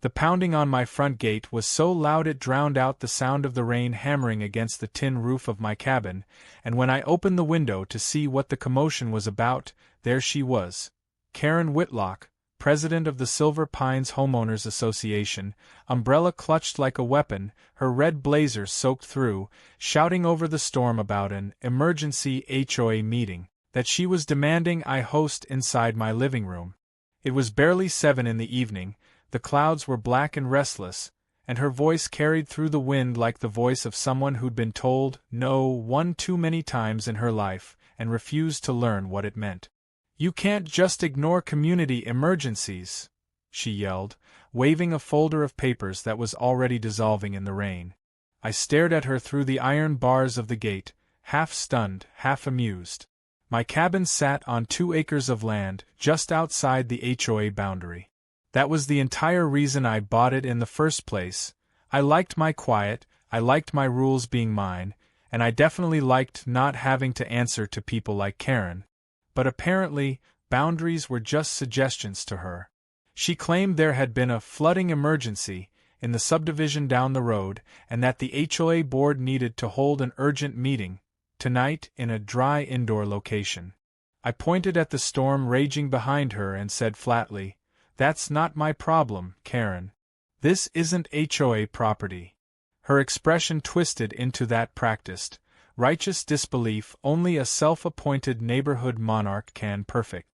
The pounding on my front gate was so loud it drowned out the sound of the rain hammering against the tin roof of my cabin, and when I opened the window to see what the commotion was about, there she was, Karen Whitlock, president of the Silver Pines Homeowners Association, umbrella clutched like a weapon, her red blazer soaked through, shouting over the storm about an emergency HOA meeting that she was demanding I host inside my living room. It was barely 7 in the evening, the clouds were black and restless, and her voice carried through the wind like the voice of someone who'd been told no one too many times in her life and refused to learn what it meant. "You can't just ignore community emergencies," she yelled, waving a folder of papers that was already dissolving in the rain. I stared at her through the iron bars of the gate, half stunned, half amused. My cabin sat on 2 acres of land just outside the HOA boundary. That was the entire reason I bought it in the first place. I liked my quiet, I liked my rules being mine, and I definitely liked not having to answer to people like Karen. But apparently, boundaries were just suggestions to her. She claimed there had been a flooding emergency in the subdivision down the road, and that the HOA board needed to hold an urgent meeting, tonight in a dry indoor location. I pointed at the storm raging behind her and said flatly, "That's not my problem, Karen. This isn't HOA property." Her expression twisted into that practiced, righteous disbelief only a self-appointed neighborhood monarch can perfect.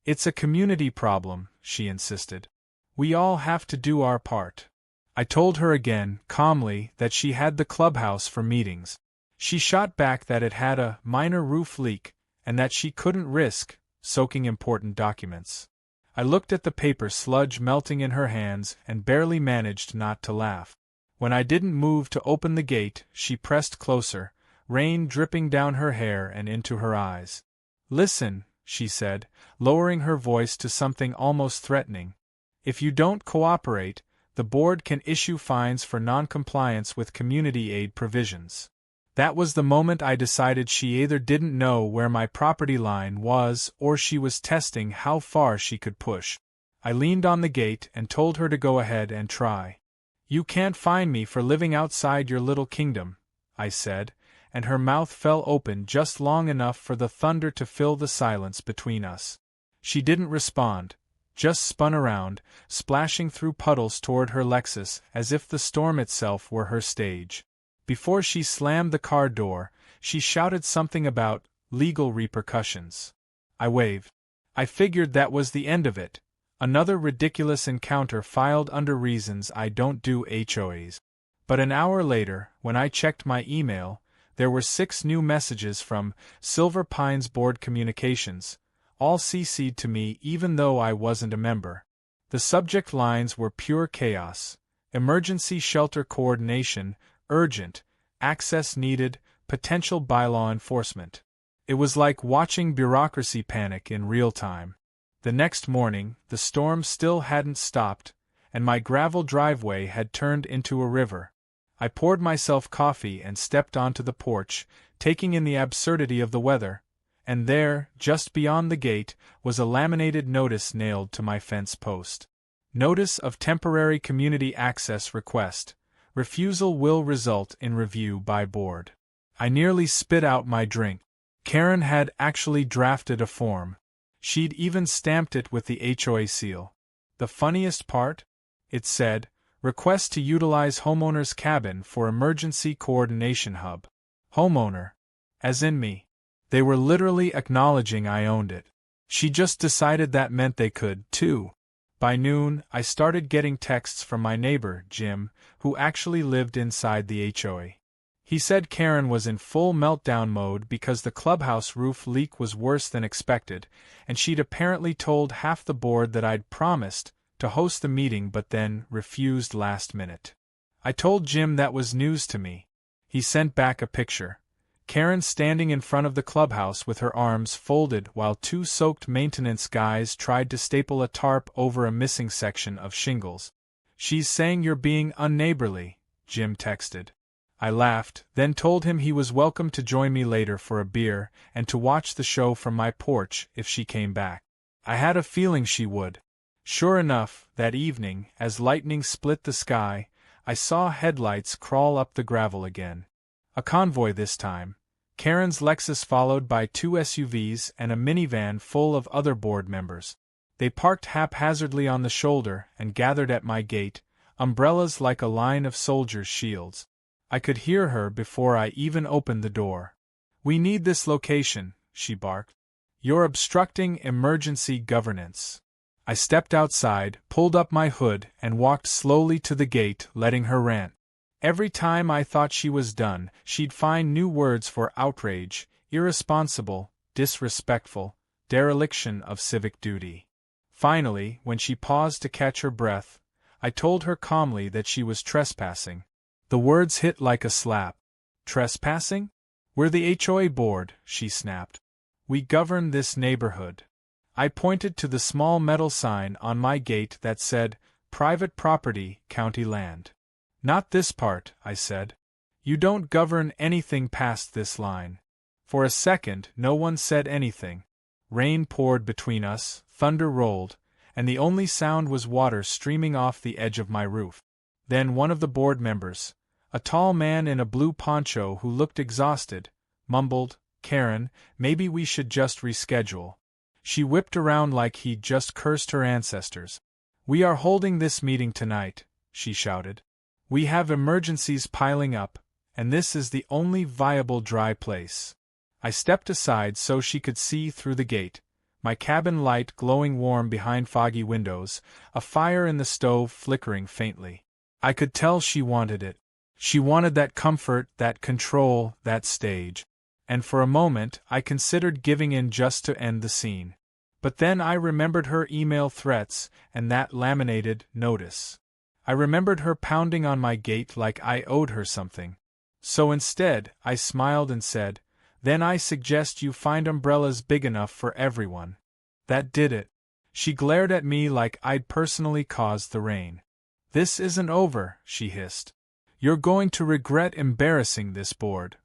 "It's a community problem," she insisted. "We all have to do our part." I told her again, calmly, that she had the clubhouse for meetings. She shot back that it had a minor roof leak, and that she couldn't risk soaking important documents. I looked at the paper sludge melting in her hands and barely managed not to laugh. When I didn't move to open the gate, she pressed closer, rain dripping down her hair and into her eyes. "Listen," she said, lowering her voice to something almost threatening. "If you don't cooperate, the board can issue fines for non-compliance with community aid provisions." That was the moment I decided she either didn't know where my property line was or she was testing how far she could push. I leaned on the gate and told her to go ahead and try. "You can't fine me for living outside your little kingdom," I said, and her mouth fell open just long enough for the thunder to fill the silence between us. She didn't respond, just spun around, splashing through puddles toward her Lexus as if the storm itself were her stage. Before she slammed the car door, she shouted something about legal repercussions. I waved. I figured that was the end of it. Another ridiculous encounter filed under reasons I don't do HOAs. But an hour later, when I checked my email, there were 6 new messages from Silver Pines Board Communications, all CC'd to me even though I wasn't a member. The subject lines were pure chaos. Emergency shelter coordination, urgent, access needed, potential bylaw enforcement. It was like watching bureaucracy panic in real time. The next morning, the storm still hadn't stopped, and my gravel driveway had turned into a river. I poured myself coffee and stepped onto the porch, taking in the absurdity of the weather, and there, just beyond the gate, was a laminated notice nailed to my fence post. Notice of temporary community access request. Refusal will result in review by board. I nearly spit out my drink. Karen had actually drafted a form. She'd even stamped it with the HOA seal. The funniest part? It said, "Request to utilize homeowner's cabin for emergency coordination hub." Homeowner. As in me. They were literally acknowledging I owned it. She just decided that meant they could, too. By noon, I started getting texts from my neighbor, Jim, who actually lived inside the HOA. He said Karen was in full meltdown mode because the clubhouse roof leak was worse than expected, and she'd apparently told half the board that I'd promised to host the meeting but then refused last minute. I told Jim that was news to me. He sent back a picture. Karen standing in front of the clubhouse with her arms folded while 2 soaked maintenance guys tried to staple a tarp over a missing section of shingles. "She's saying you're being unneighborly," Jim texted. I laughed, then told him he was welcome to join me later for a beer and to watch the show from my porch if she came back. I had a feeling she would. Sure enough, that evening, as lightning split the sky, I saw headlights crawl up the gravel again. A convoy this time. Karen's Lexus followed by 2 SUVs and a minivan full of other board members. They parked haphazardly on the shoulder and gathered at my gate, umbrellas like a line of soldiers' shields. I could hear her before I even opened the door. "We need this location," she barked. "You're obstructing emergency governance." I stepped outside, pulled up my hood, and walked slowly to the gate, letting her rant. Every time I thought she was done, she'd find new words for outrage: irresponsible, disrespectful, dereliction of civic duty. Finally, when she paused to catch her breath, I told her calmly that she was trespassing. The words hit like a slap. "Trespassing? We're the HOA board," she snapped. "We govern this neighborhood." I pointed to the small metal sign on my gate that said, "Private property, county land." "Not this part," I said. "You don't govern anything past this line." For a second, no one said anything. Rain poured between us, thunder rolled, and the only sound was water streaming off the edge of my roof. Then one of the board members, a tall man in a blue poncho who looked exhausted, mumbled, "Karen, maybe we should just reschedule." She whipped around like he'd just cursed her ancestors. "We are holding this meeting tonight," she shouted. "We have emergencies piling up, and this is the only viable dry place." I stepped aside so she could see through the gate, my cabin light glowing warm behind foggy windows, a fire in the stove flickering faintly. I could tell she wanted it. She wanted that comfort, that control, that stage. And for a moment I considered giving in just to end the scene. But then I remembered her email threats and that laminated notice. I remembered her pounding on my gate like I owed her something. So instead, I smiled and said, "Then I suggest you find umbrellas big enough for everyone." That did it. She glared at me like I'd personally caused the rain. "This isn't over," she hissed. "You're going to regret embarrassing this board."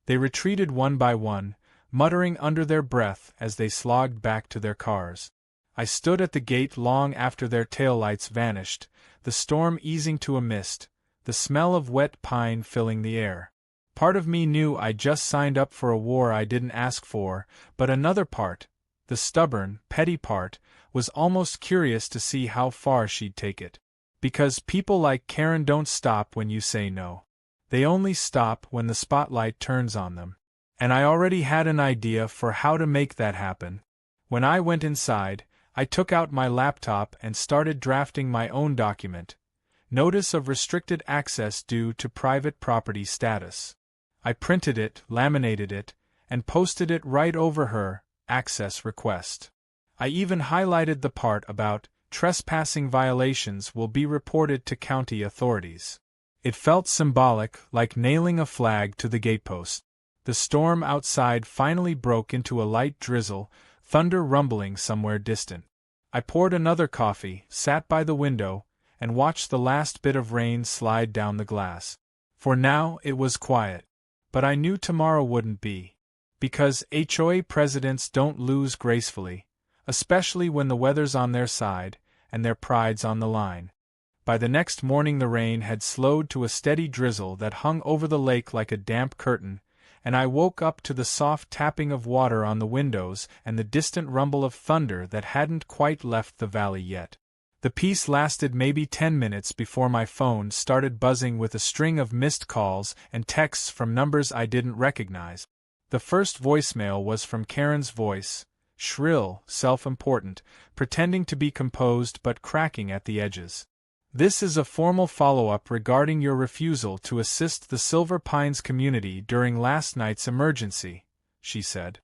They retreated one by one, muttering under their breath as they slogged back to their cars. I stood at the gate long after their taillights vanished, the storm easing to a mist, the smell of wet pine filling the air. Part of me knew I'd just signed up for a war I didn't ask for, but another part, the stubborn, petty part, was almost curious to see how far she'd take it. Because people like Karen don't stop when you say no. They only stop when the spotlight turns on them. And I already had an idea for how to make that happen. When I went inside, I took out my laptop and started drafting my own document. Notice of restricted access due to private property status. I printed it, laminated it, and posted it right over her access request. I even highlighted the part about trespassing violations will be reported to county authorities. It felt symbolic, like nailing a flag to the gatepost. The storm outside finally broke into a light drizzle, thunder rumbling somewhere distant. I poured another coffee, sat by the window, and watched the last bit of rain slide down the glass. For now it was quiet. But I knew tomorrow wouldn't be. Because HOA presidents don't lose gracefully, especially when the weather's on their side, and their pride's on the line. By the next morning the rain had slowed to a steady drizzle that hung over the lake like a damp curtain, and I woke up to the soft tapping of water on the windows and the distant rumble of thunder that hadn't quite left the valley yet. The peace lasted maybe 10 minutes before my phone started buzzing with a string of missed calls and texts from numbers I didn't recognize. The first voicemail was from Karen's voice, shrill, self-important, pretending to be composed but cracking at the edges. "This is a formal follow-up regarding your refusal to assist the Silver Pines community during last night's emergency," she said.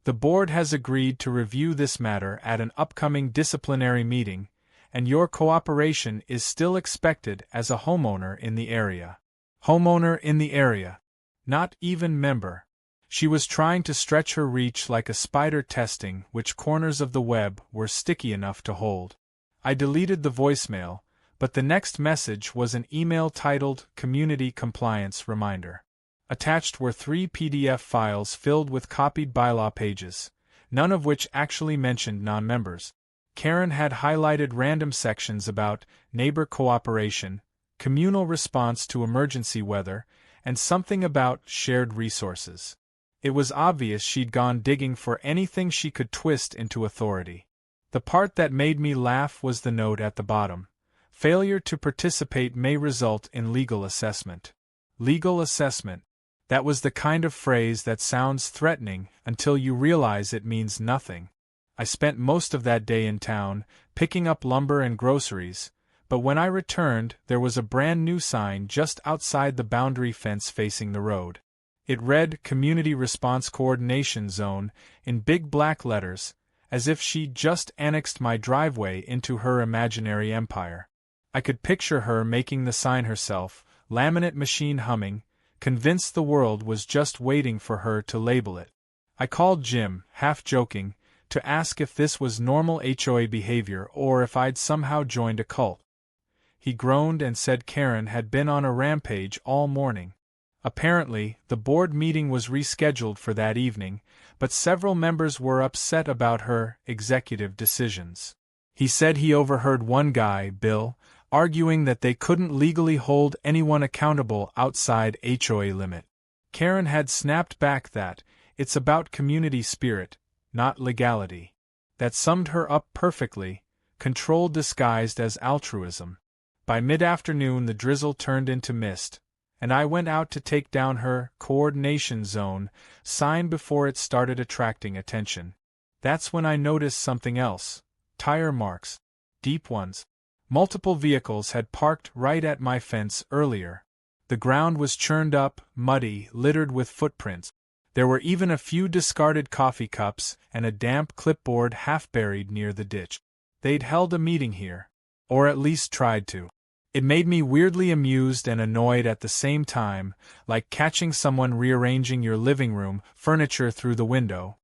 "The board has agreed to review this matter at an upcoming disciplinary meeting, and your cooperation is still expected as a homeowner in the area." Homeowner in the area. Not even member. She was trying to stretch her reach like a spider testing which corners of the web were sticky enough to hold. I deleted the voicemail, but the next message was an email titled Community Compliance Reminder. Attached were 3 PDF files filled with copied bylaw pages, none of which actually mentioned non-members. Karen had highlighted random sections about neighbor cooperation, communal response to emergency weather, and something about shared resources. It was obvious she'd gone digging for anything she could twist into authority. The part that made me laugh was the note at the bottom. Failure to participate may result in legal assessment. Legal assessment. That was the kind of phrase that sounds threatening until you realize it means nothing. I spent most of that day in town, picking up lumber and groceries, but when I returned, there was a brand new sign just outside the boundary fence facing the road. It read Community Response Coordination Zone in big black letters, as if she'd just annexed my driveway into her imaginary empire. I could picture her making the sign herself, laminate machine humming, convinced the world was just waiting for her to label it. I called Jim, half joking, to ask if this was normal HOA behavior or if I'd somehow joined a cult. He groaned and said Karen had been on a rampage all morning. Apparently, the board meeting was rescheduled for that evening, but several members were upset about her executive decisions. He said he overheard one guy, Bill, arguing that they couldn't legally hold anyone accountable outside HOA limit. Karen had snapped back that, it's about community spirit, not legality. That summed her up perfectly, control disguised as altruism. By mid-afternoon the drizzle turned into mist, and I went out to take down her coordination zone sign before it started attracting attention. That's when I noticed something else. Tire marks. Deep ones. Multiple vehicles had parked right at my fence earlier. The ground was churned up, muddy, littered with footprints. There were even a few discarded coffee cups and a damp clipboard half buried near the ditch. They'd held a meeting here. Or at least tried to. It made me weirdly amused and annoyed at the same time, like catching someone rearranging your living room furniture through the window.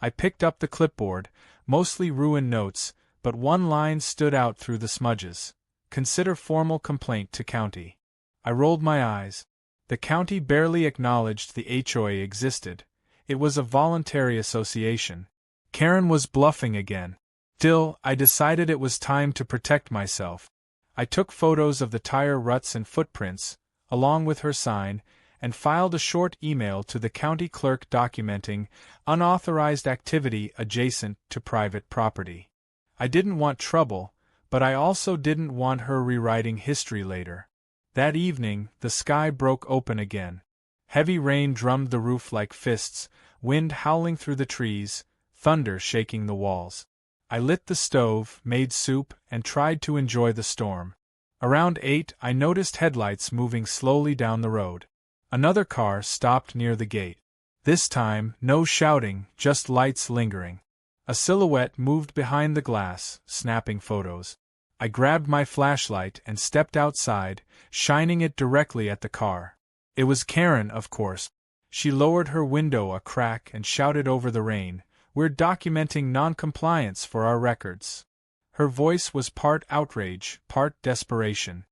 I picked up the clipboard, mostly ruined notes, but one line stood out through the smudges. Consider formal complaint to county. I rolled my eyes. The county barely acknowledged the HOA existed. It was a voluntary association. Karen was bluffing again. Still, I decided it was time to protect myself. I took photos of the tire ruts and footprints, along with her sign, and filed a short email to the county clerk documenting unauthorized activity adjacent to private property. I didn't want trouble, but I also didn't want her rewriting history later. That evening, the sky broke open again. Heavy rain drummed the roof like fists, wind howling through the trees, thunder shaking the walls. I lit the stove, made soup, and tried to enjoy the storm. Around 8, I noticed headlights moving slowly down the road. Another car stopped near the gate. This time, no shouting, just lights lingering. A silhouette moved behind the glass, snapping photos. I grabbed my flashlight and stepped outside, shining it directly at the car. It was Karen, of course. She lowered her window a crack and shouted over the rain, "We're documenting non-compliance for our records." Her voice was part outrage, part desperation.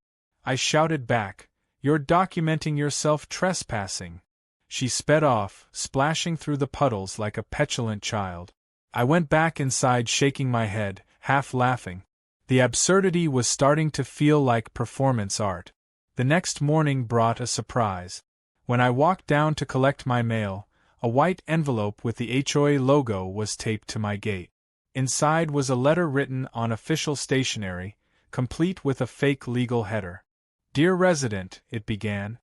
I shouted back, "You're documenting yourself trespassing." She sped off, splashing through the puddles like a petulant child. I went back inside shaking my head, half laughing. The absurdity was starting to feel like performance art. The next morning brought a surprise. When I walked down to collect my mail, a white envelope with the HOA logo was taped to my gate. Inside was a letter written on official stationery, complete with a fake legal header. "Dear Resident," it began,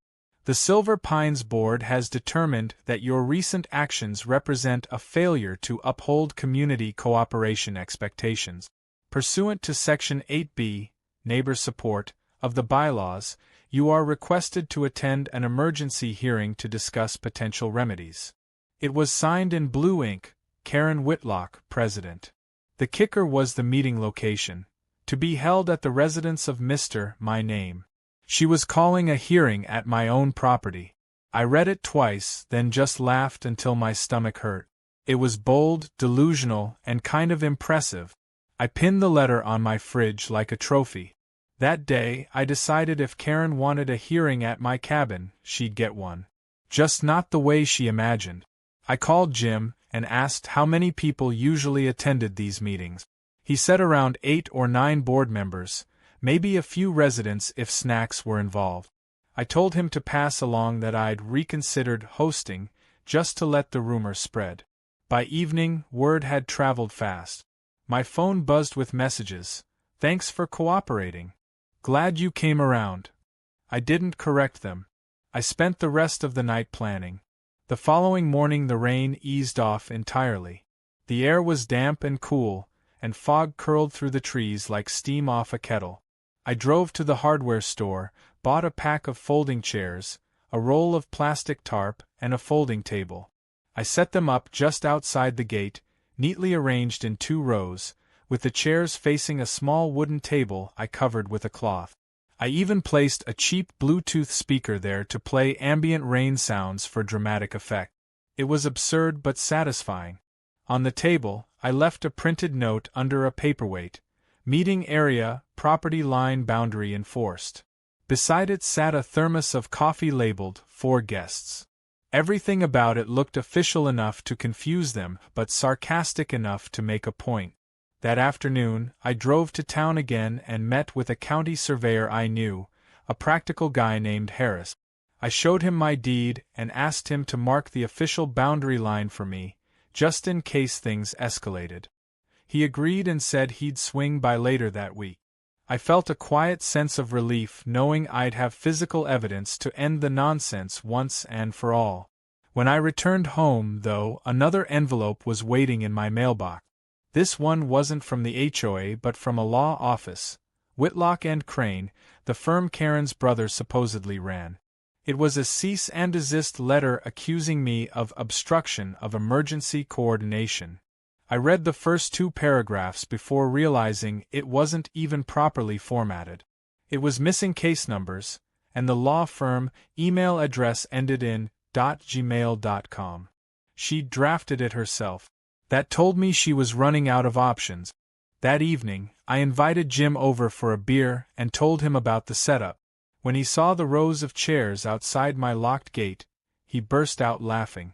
"the Silver Pines Board has determined that your recent actions represent a failure to uphold community cooperation expectations. Pursuant to Section 8B, Neighbor Support, of the bylaws, you are requested to attend an emergency hearing to discuss potential remedies." It was signed in blue ink, Karen Whitlock, President. The kicker was the meeting location, to be held at the residence of Mr. My Name. She was calling a hearing at my own property. I read it twice, then just laughed until my stomach hurt. It was bold, delusional, and kind of impressive. I pinned the letter on my fridge like a trophy. That day, I decided if Karen wanted a hearing at my cabin, she'd get one. Just not the way she imagined. I called Jim and asked how many people usually attended these meetings. He said around 8 or 9 board members, maybe a few residents if snacks were involved. I told him to pass along that I'd reconsidered hosting, just to let the rumor spread. By evening, word had traveled fast. My phone buzzed with messages. Thanks for cooperating. Glad you came around. I didn't correct them. I spent the rest of the night planning. The following morning the rain eased off entirely. The air was damp and cool, and fog curled through the trees like steam off a kettle. I drove to the hardware store, bought a pack of folding chairs, a roll of plastic tarp, and a folding table. I set them up just outside the gate, neatly arranged in 2 rows, with the chairs facing a small wooden table I covered with a cloth. I even placed a cheap Bluetooth speaker there to play ambient rain sounds for dramatic effect. It was absurd but satisfying. On the table, I left a printed note under a paperweight, meeting area, property line boundary enforced. Beside it sat a thermos of coffee labeled, "For guests." Everything about it looked official enough to confuse them, but sarcastic enough to make a point. That afternoon, I drove to town again and met with a county surveyor I knew, a practical guy named Harris. I showed him my deed and asked him to mark the official boundary line for me, just in case things escalated. He agreed and said he'd swing by later that week. I felt a quiet sense of relief knowing I'd have physical evidence to end the nonsense once and for all. When I returned home, though, another envelope was waiting in my mailbox. This one wasn't from the HOA but from a law office, Whitlock and Crane, the firm Karen's brother supposedly ran. It was a cease and desist letter accusing me of obstruction of emergency coordination. I read the first 2 paragraphs before realizing it wasn't even properly formatted. It was missing case numbers, and the law firm email address ended in .gmail.com. She'd drafted it herself. That told me she was running out of options. That evening, I invited Jim over for a beer and told him about the setup. When he saw the rows of chairs outside my locked gate, he burst out laughing.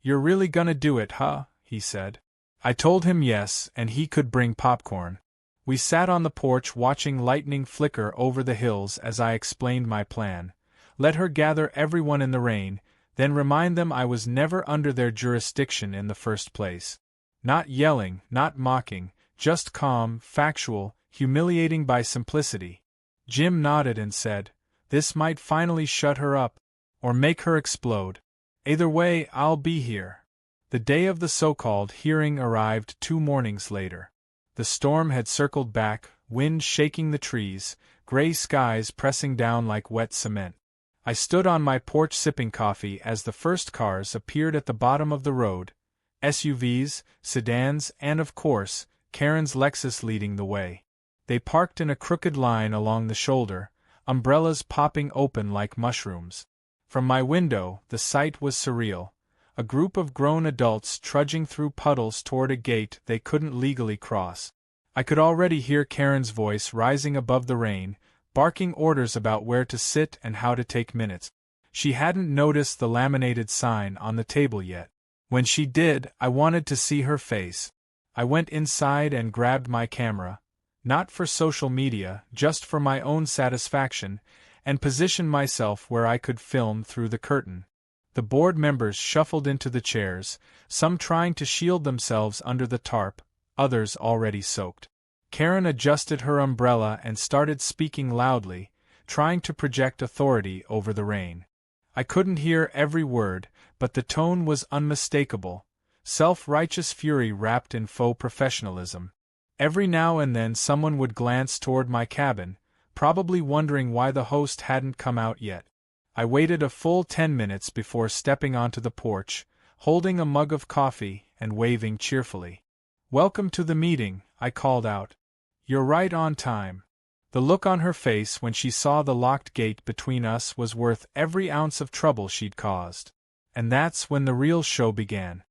"You're really gonna do it, huh?" he said. I told him yes, and he could bring popcorn. We sat on the porch watching lightning flicker over the hills as I explained my plan, let her gather everyone in the rain, then remind them I was never under their jurisdiction in the first place. Not yelling, not mocking, just calm, factual, humiliating by simplicity. Jim nodded and said, "This might finally shut her up, or make her explode. Either way, I'll be here." The day of the so-called hearing arrived 2 mornings later. The storm had circled back, wind shaking the trees, gray skies pressing down like wet cement. I stood on my porch sipping coffee as the first cars appeared at the bottom of the road, SUVs, sedans, and of course, Karen's Lexus leading the way. They parked in a crooked line along the shoulder, umbrellas popping open like mushrooms. From my window, the sight was surreal. A group of grown adults trudging through puddles toward a gate they couldn't legally cross. I could already hear Karen's voice rising above the rain, barking orders about where to sit and how to take minutes. She hadn't noticed the laminated sign on the table yet. When she did, I wanted to see her face. I went inside and grabbed my camera, not for social media, just for my own satisfaction, and positioned myself where I could film through the curtain. The board members shuffled into the chairs, some trying to shield themselves under the tarp, others already soaked. Karen adjusted her umbrella and started speaking loudly, trying to project authority over the rain. I couldn't hear every word, but the tone was unmistakable, self-righteous fury wrapped in faux professionalism. Every now and then someone would glance toward my cabin, probably wondering why the host hadn't come out yet. I waited a full 10 minutes before stepping onto the porch, holding a mug of coffee and waving cheerfully. "Welcome to the meeting," I called out. "You're right on time." The look on her face when she saw the locked gate between us was worth every ounce of trouble she'd caused. And that's when the real show began.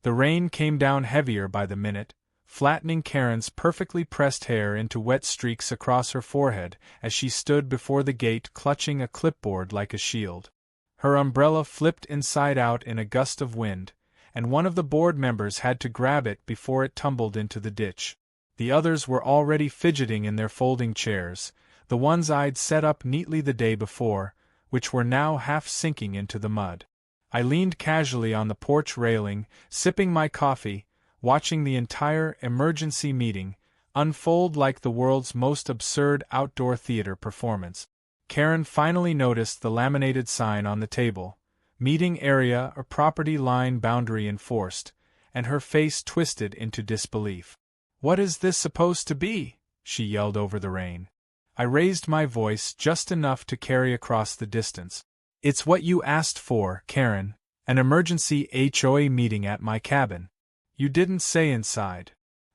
The rain came down heavier by the minute, flattening Karen's perfectly pressed hair into wet streaks across her forehead as she stood before the gate clutching a clipboard like a shield. Her umbrella flipped inside out in a gust of wind, and one of the board members had to grab it before it tumbled into the ditch. The others were already fidgeting in their folding chairs, the ones I'd set up neatly the day before, which were now half sinking into the mud. I leaned casually on the porch railing, sipping my coffee, watching the entire emergency meeting unfold like the world's most absurd outdoor theater performance. Karen finally noticed the laminated sign on the table, "Meeting area or property line boundary enforced," and her face twisted into disbelief. "What is this supposed to be?" she yelled over the rain. I raised my voice just enough to carry across the distance. "It's what you asked for, Karen, an emergency HOA meeting at my cabin. You didn't say inside."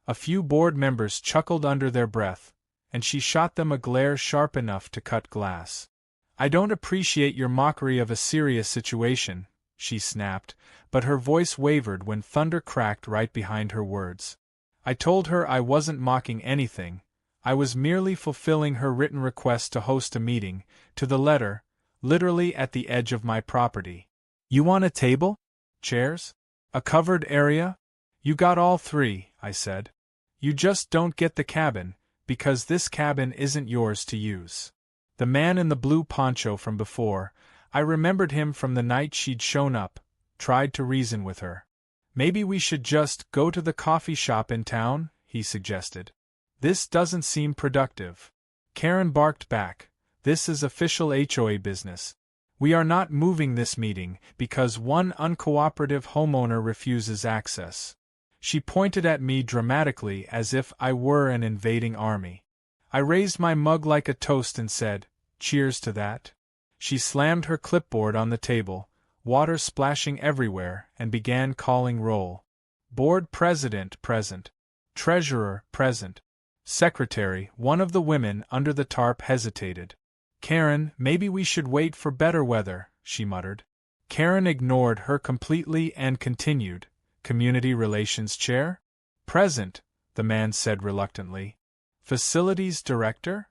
A few board members chuckled under their breath, and she shot them a glare sharp enough to cut glass. "I don't appreciate your mockery of a serious situation," she snapped, but her voice wavered when thunder cracked right behind her words. I told her I wasn't mocking anything. I was merely fulfilling her written request to host a meeting, to the letter, literally at the edge of my property. "You want a table? Chairs? A covered area?" "You got all three," I said. "You just don't get the cabin, because this cabin isn't yours to use." The man in the blue poncho from before, I remembered him from the night she'd shown up, tried to reason with her. "Maybe we should just go to the coffee shop in town," he suggested. "This doesn't seem productive." Karen barked back, "This is official HOA business. We are not moving this meeting because one uncooperative homeowner refuses access." She pointed at me dramatically as if I were an invading army. I raised my mug like a toast and said, "Cheers to that." She slammed her clipboard on the table, water splashing everywhere, and began calling roll. "Board President present. Treasurer present. Secretary." One of the women under the tarp hesitated. "Karen, maybe we should wait for better weather," she muttered. Karen ignored her completely and continued, "Community Relations Chair?" "Present," the man said reluctantly. "Facilities Director?"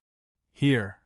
"Here."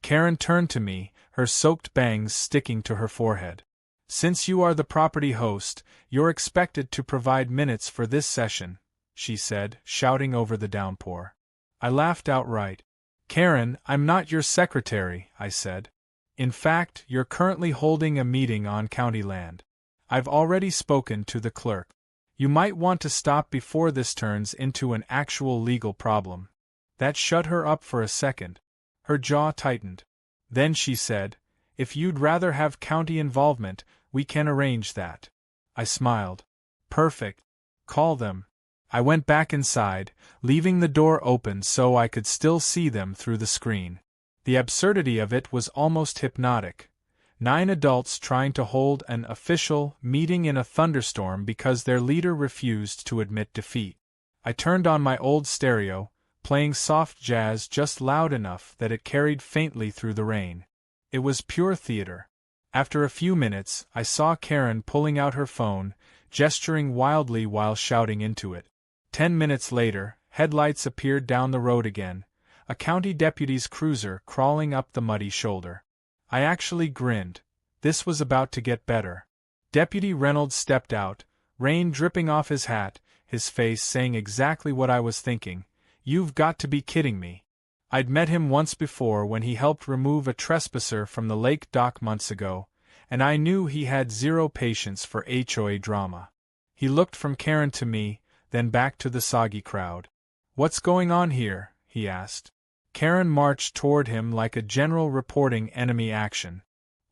Karen turned to me, her soaked bangs sticking to her forehead. "Since you are the property host, you're expected to provide minutes for this session," she said, shouting over the downpour. I laughed outright. "Karen, I'm not your secretary," I said. "In fact, you're currently holding a meeting on county land. I've already spoken to the clerk. You might want to stop before this turns into an actual legal problem." That shut her up for a second. Her jaw tightened. Then she said, "If you'd rather have county involvement, we can arrange that." I smiled. "Perfect. Call them." I went back inside, leaving the door open so I could still see them through the screen. The absurdity of it was almost hypnotic. 9 adults trying to hold an official meeting in a thunderstorm because their leader refused to admit defeat. I turned on my old stereo, playing soft jazz just loud enough that it carried faintly through the rain. It was pure theater. After a few minutes, I saw Karen pulling out her phone, gesturing wildly while shouting into it. 10 minutes later, headlights appeared down the road again, a county deputy's cruiser crawling up the muddy shoulder. I actually grinned. This was about to get better. Deputy Reynolds stepped out, rain dripping off his hat, his face saying exactly what I was thinking. "You've got to be kidding me." I'd met him once before when he helped remove a trespasser from the lake dock months ago, and I knew he had zero patience for HOA drama. He looked from Karen to me, then back to the soggy crowd. "What's going on here?" he asked. Karen marched toward him like a general reporting enemy action.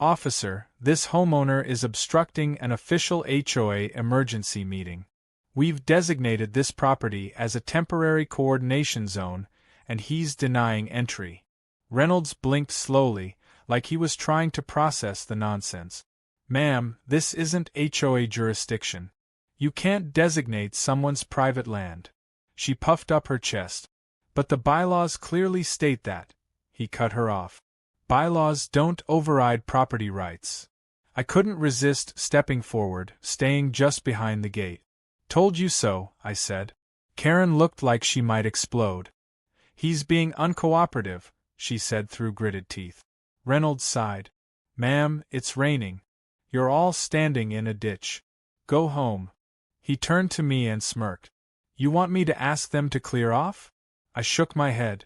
"Officer, this homeowner is obstructing an official HOA emergency meeting. We've designated this property as a temporary coordination zone, and he's denying entry." Reynolds blinked slowly, like he was trying to process the nonsense. "Ma'am, this isn't HOA jurisdiction. You can't designate someone's private land." She puffed up her chest. "But the bylaws clearly state that." He cut her off. "Bylaws don't override property rights." I couldn't resist stepping forward, staying just behind the gate. "Told you so," I said. Karen looked like she might explode. "He's being uncooperative," she said through gritted teeth. Reynolds sighed. "Ma'am, it's raining. You're all standing in a ditch. Go home." He turned to me and smirked. "You want me to ask them to clear off?" I shook my head.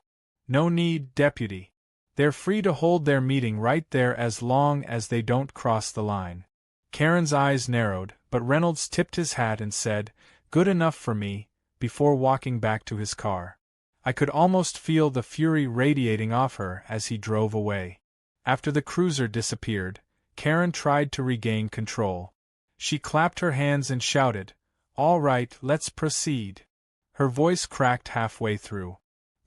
No need, deputy. They're free to hold their meeting right there as long as they don't cross the line. Karen's eyes narrowed, but Reynolds tipped his hat and said, "Good enough for me," before walking back to his car. I could almost feel the fury radiating off her as he drove away. After the cruiser disappeared, Karen tried to regain control. She clapped her hands and shouted, "All right, let's proceed." Her voice cracked halfway through.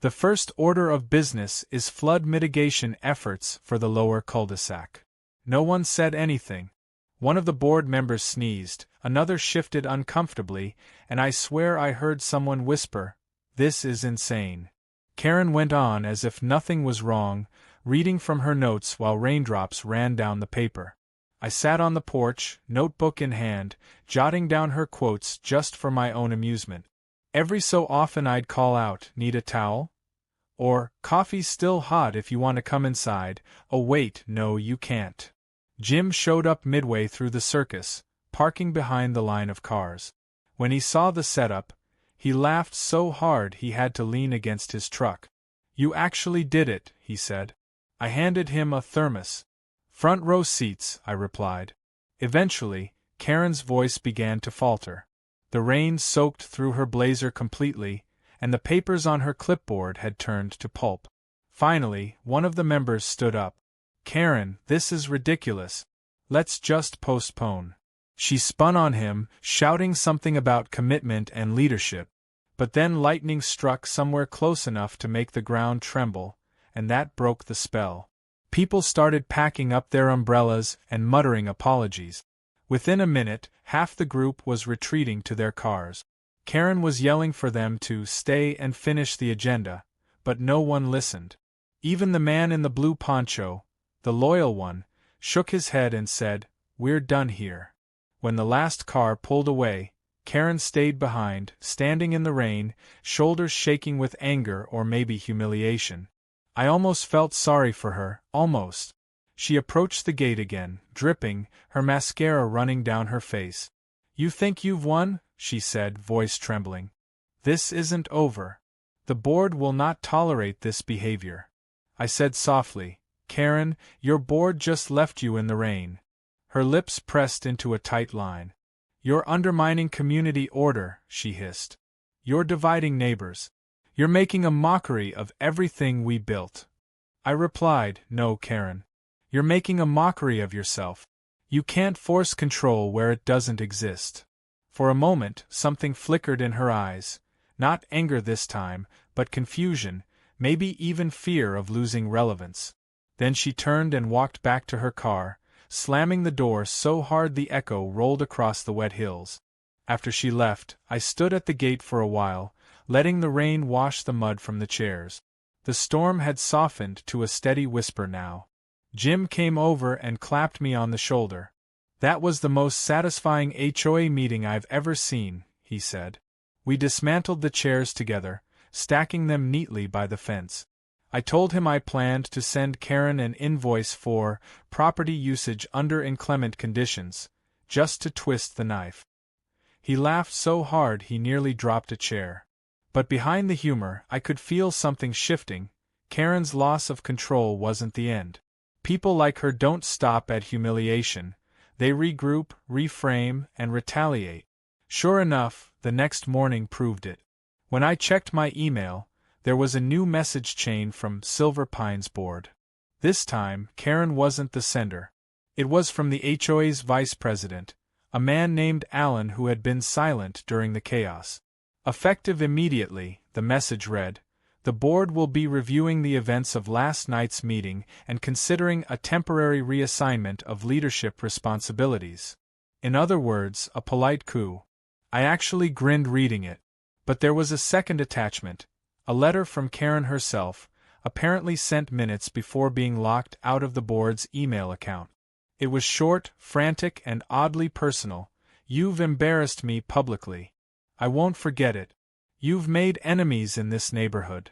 "The first order of business is flood mitigation efforts for the lower cul-de-sac." No one said anything. One of the board members sneezed, another shifted uncomfortably, and I swear I heard someone whisper, "This is insane." Karen went on as if nothing was wrong, reading from her notes while raindrops ran down the paper. I sat on the porch, notebook in hand, jotting down her quotes just for my own amusement. Every so often I'd call out, "Need a towel?" Or, "Coffee's still hot if you want to come inside." "Oh wait, no you can't." Jim showed up midway through the circus, parking behind the line of cars. When he saw the setup, he laughed so hard he had to lean against his truck. "You actually did it," he said. I handed him a thermos. "Front row seats," I replied. Eventually, Karen's voice began to falter. The rain soaked through her blazer completely, and the papers on her clipboard had turned to pulp. Finally, one of the members stood up. "Karen, this is ridiculous. Let's just postpone." She spun on him, shouting something about commitment and leadership. But then lightning struck somewhere close enough to make the ground tremble, and that broke the spell. People started packing up their umbrellas and muttering apologies. Within a minute, half the group was retreating to their cars. Karen was yelling for them to stay and finish the agenda, but no one listened. Even the man in the blue poncho, the loyal one, shook his head and said, "We're done here." When the last car pulled away, Karen stayed behind, standing in the rain, shoulders shaking with anger or maybe humiliation. I almost felt sorry for her, almost. She approached the gate again, dripping, her mascara running down her face. "You think you've won?" she said, voice trembling. "This isn't over. The board will not tolerate this behavior." I said softly, "Karen, your board just left you in the rain." Her lips pressed into a tight line. "You're undermining community order," she hissed. "You're dividing neighbors. You're making a mockery of everything we built." I replied, "No, Karen. You're making a mockery of yourself. You can't force control where it doesn't exist." For a moment, something flickered in her eyes, not anger this time, but confusion, maybe even fear of losing relevance. Then she turned and walked back to her car, slamming the door so hard the echo rolled across the wet hills. After she left, I stood at the gate for a while, letting the rain wash the mud from the chairs. The storm had softened to a steady whisper now. Jim came over and clapped me on the shoulder. "That was the most satisfying HOA meeting I've ever seen," he said. We dismantled the chairs together, stacking them neatly by the fence. I told him I planned to send Karen an invoice for property usage under inclement conditions, just to twist the knife. He laughed so hard he nearly dropped a chair. But behind the humor, I could feel something shifting. Karen's loss of control wasn't the end. People like her don't stop at humiliation. They regroup, reframe, and retaliate. Sure enough, the next morning proved it. When I checked my email, there was a new message chain from Silver Pine's board. This time, Karen wasn't the sender. It was from the HOA's vice president, a man named Allen who had been silent during the chaos. Effective immediately, the message read, "The board will be reviewing the events of last night's meeting and considering a temporary reassignment of leadership responsibilities." In other words, a polite coup. I actually grinned reading it. But there was a second attachment, a letter from Karen herself, apparently sent minutes before being locked out of the board's email account. It was short, frantic, and oddly personal. "You've embarrassed me publicly. I won't forget it. You've made enemies in this neighborhood."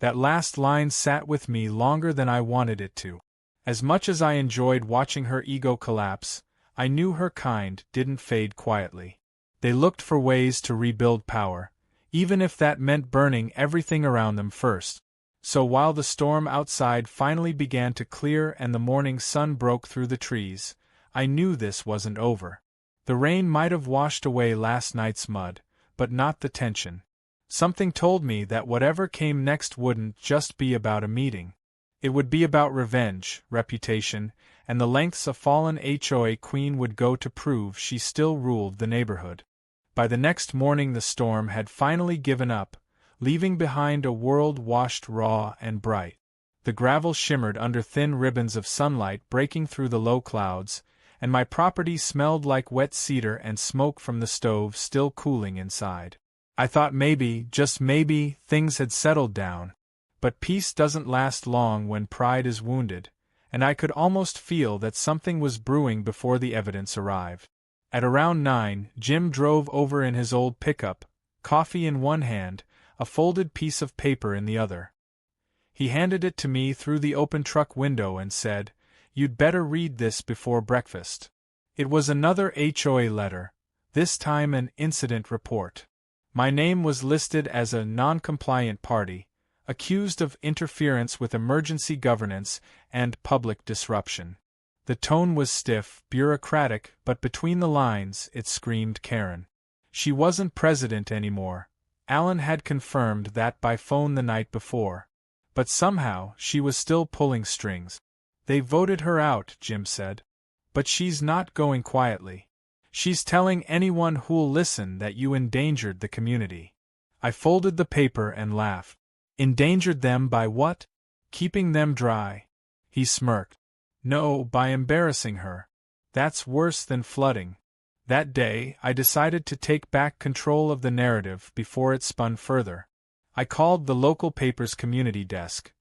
That last line sat with me longer than I wanted it to. As much as I enjoyed watching her ego collapse, I knew her kind didn't fade quietly. They looked for ways to rebuild power, even if that meant burning everything around them first. So while the storm outside finally began to clear and the morning sun broke through the trees, I knew this wasn't over. The rain might have washed away last night's mud, but not the tension. Something told me that whatever came next wouldn't just be about a meeting. It would be about revenge, reputation, and the lengths a fallen HOA queen would go to prove she still ruled the neighborhood. By the next morning the storm had finally given up, leaving behind a world washed raw and bright. The gravel shimmered under thin ribbons of sunlight breaking through the low clouds, and my property smelled like wet cedar and smoke from the stove still cooling inside. I thought maybe, just maybe, things had settled down. But peace doesn't last long when pride is wounded, and I could almost feel that something was brewing before the evidence arrived. At around 9, Jim drove over in his old pickup, coffee in one hand, a folded piece of paper in the other. He handed it to me through the open truck window and said, "You'd better read this before breakfast." It was another HOA letter, this time an incident report. My name was listed as a non-compliant party, accused of interference with emergency governance and public disruption. The tone was stiff, bureaucratic, but between the lines it screamed Karen. She wasn't president anymore. Alan had confirmed that by phone the night before. But somehow she was still pulling strings. "They voted her out," Jim said. "But she's not going quietly. She's telling anyone who'll listen that you endangered the community." I folded the paper and laughed. "Endangered them by what?" "Keeping them dry." He smirked. "No, by embarrassing her. That's worse than flooding." That day, I decided to take back control of the narrative before it spun further. I called the local paper's community desk,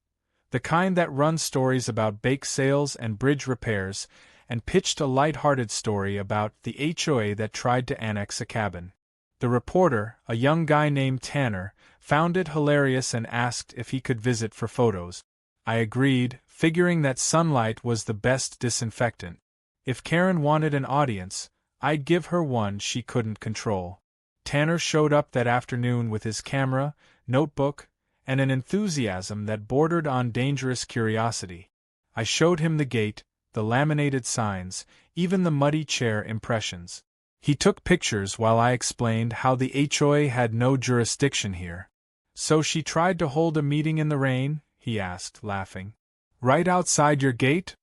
the kind that runs stories about bake sales and bridge repairs, and pitched a light-hearted story about the HOA that tried to annex a cabin. The reporter, a young guy named Tanner, found it hilarious and asked if he could visit for photos. I agreed, figuring that sunlight was the best disinfectant. If Karen wanted an audience, I'd give her one she couldn't control. Tanner showed up that afternoon with his camera, notebook, and an enthusiasm that bordered on dangerous curiosity. I showed him the gate, the laminated signs, even the muddy chair impressions. He took pictures while I explained how the HOA had no jurisdiction here. "So she tried to hold a meeting in the rain?" he asked, laughing. "Right outside your gate?"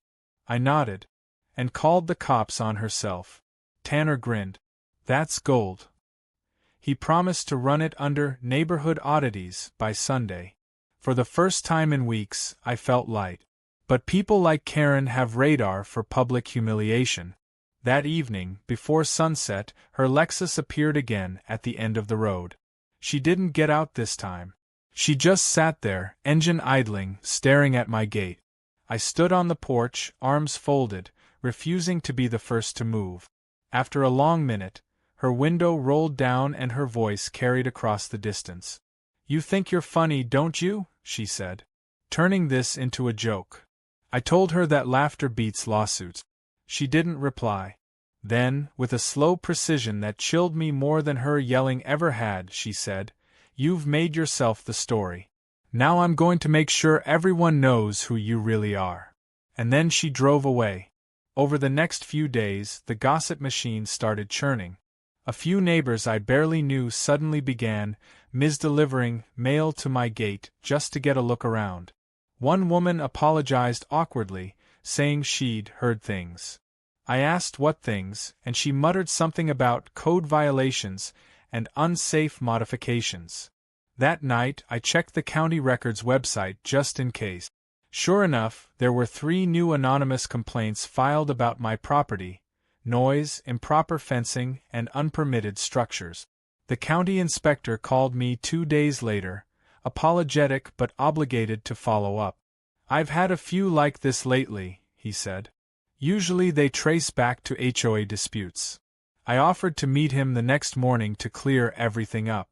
I nodded. "And called the cops on herself." Tanner grinned. "That's gold." He promised to run it under neighborhood oddities by Sunday. For the first time in weeks, I felt light. But people like Karen have radar for public humiliation. That evening, before sunset, her Lexus appeared again at the end of the road. She didn't get out this time. She just sat there, engine idling, staring at my gate. I stood on the porch, arms folded, refusing to be the first to move. After a long minute, her window rolled down and her voice carried across the distance. "You think you're funny, don't you?" she said, turning this into a joke. I told her that laughter beats lawsuits. She didn't reply. Then, with a slow precision that chilled me more than her yelling ever had, she said, "You've made yourself the story. Now I'm going to make sure everyone knows who you really are." And then she drove away. Over the next few days, the gossip machine started churning. A few neighbors I barely knew suddenly began delivering mail to my gate just to get a look around. One woman apologized awkwardly, saying she'd heard things. I asked what things, and she muttered something about code violations and unsafe modifications. That night, I checked the county records website just in case. Sure enough, there were 3 new anonymous complaints filed about my property: noise, improper fencing, and unpermitted structures. The county inspector called me 2 days later, apologetic but obligated to follow up. "I've had a few like this lately," he said. "Usually they trace back to HOA disputes." I offered to meet him the next morning to clear everything up.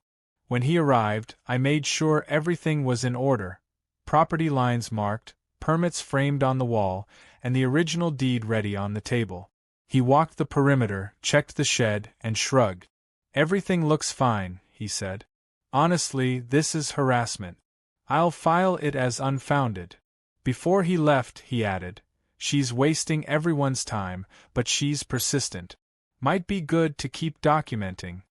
When he arrived, I made sure everything was in order: property lines marked, permits framed on the wall, and the original deed ready on the table. He walked the perimeter, checked the shed, and shrugged. "Everything looks fine," he said. Honestly, this is harassment. I'll file it as unfounded. Before he left, he added, she's wasting everyone's time, but she's persistent. Might be good to keep documenting.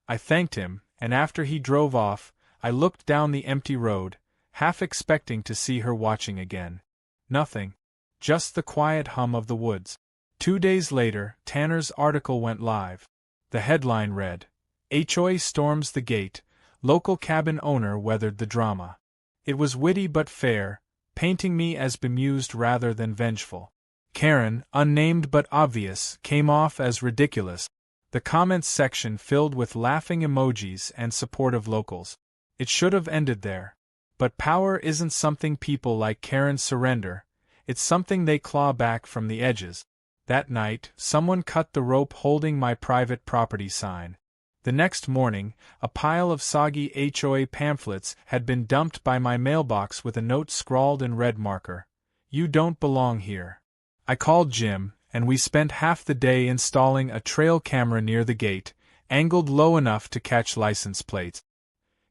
I thanked him, and after he drove off, I looked down the empty road, half expecting to see her watching again. Nothing. Just the quiet hum of the woods. 2 days later, Tanner's article went live. The headline read, HOA storms the gate, local cabin owner weathered the drama. It was witty but fair, painting me as bemused rather than vengeful. Karen, unnamed but obvious, came off as ridiculous. The comments section filled with laughing emojis and supportive locals. It should have ended there. But power isn't something people like Karen surrender, it's something they claw back from the edges. That night, someone cut the rope holding my private property sign. The next morning, a pile of soggy HOA pamphlets had been dumped by my mailbox with a note scrawled in red marker. You don't belong here. I called Jim, and we spent half the day installing a trail camera near the gate, angled low enough to catch license plates.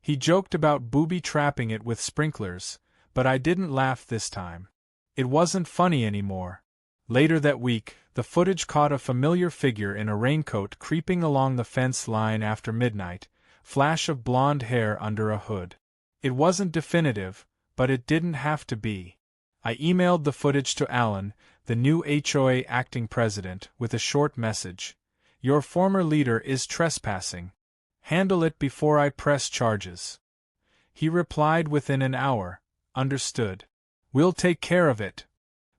He joked about booby-trapping it with sprinklers, but I didn't laugh this time. It wasn't funny anymore. Later that week, the footage caught a familiar figure in a raincoat creeping along the fence line after midnight, flash of blonde hair under a hood. It wasn't definitive, but it didn't have to be. I emailed the footage to Alan, the new HOA acting president, with a short message. Your former leader is trespassing. Handle it before I press charges. He replied within an hour, understood. We'll take care of it.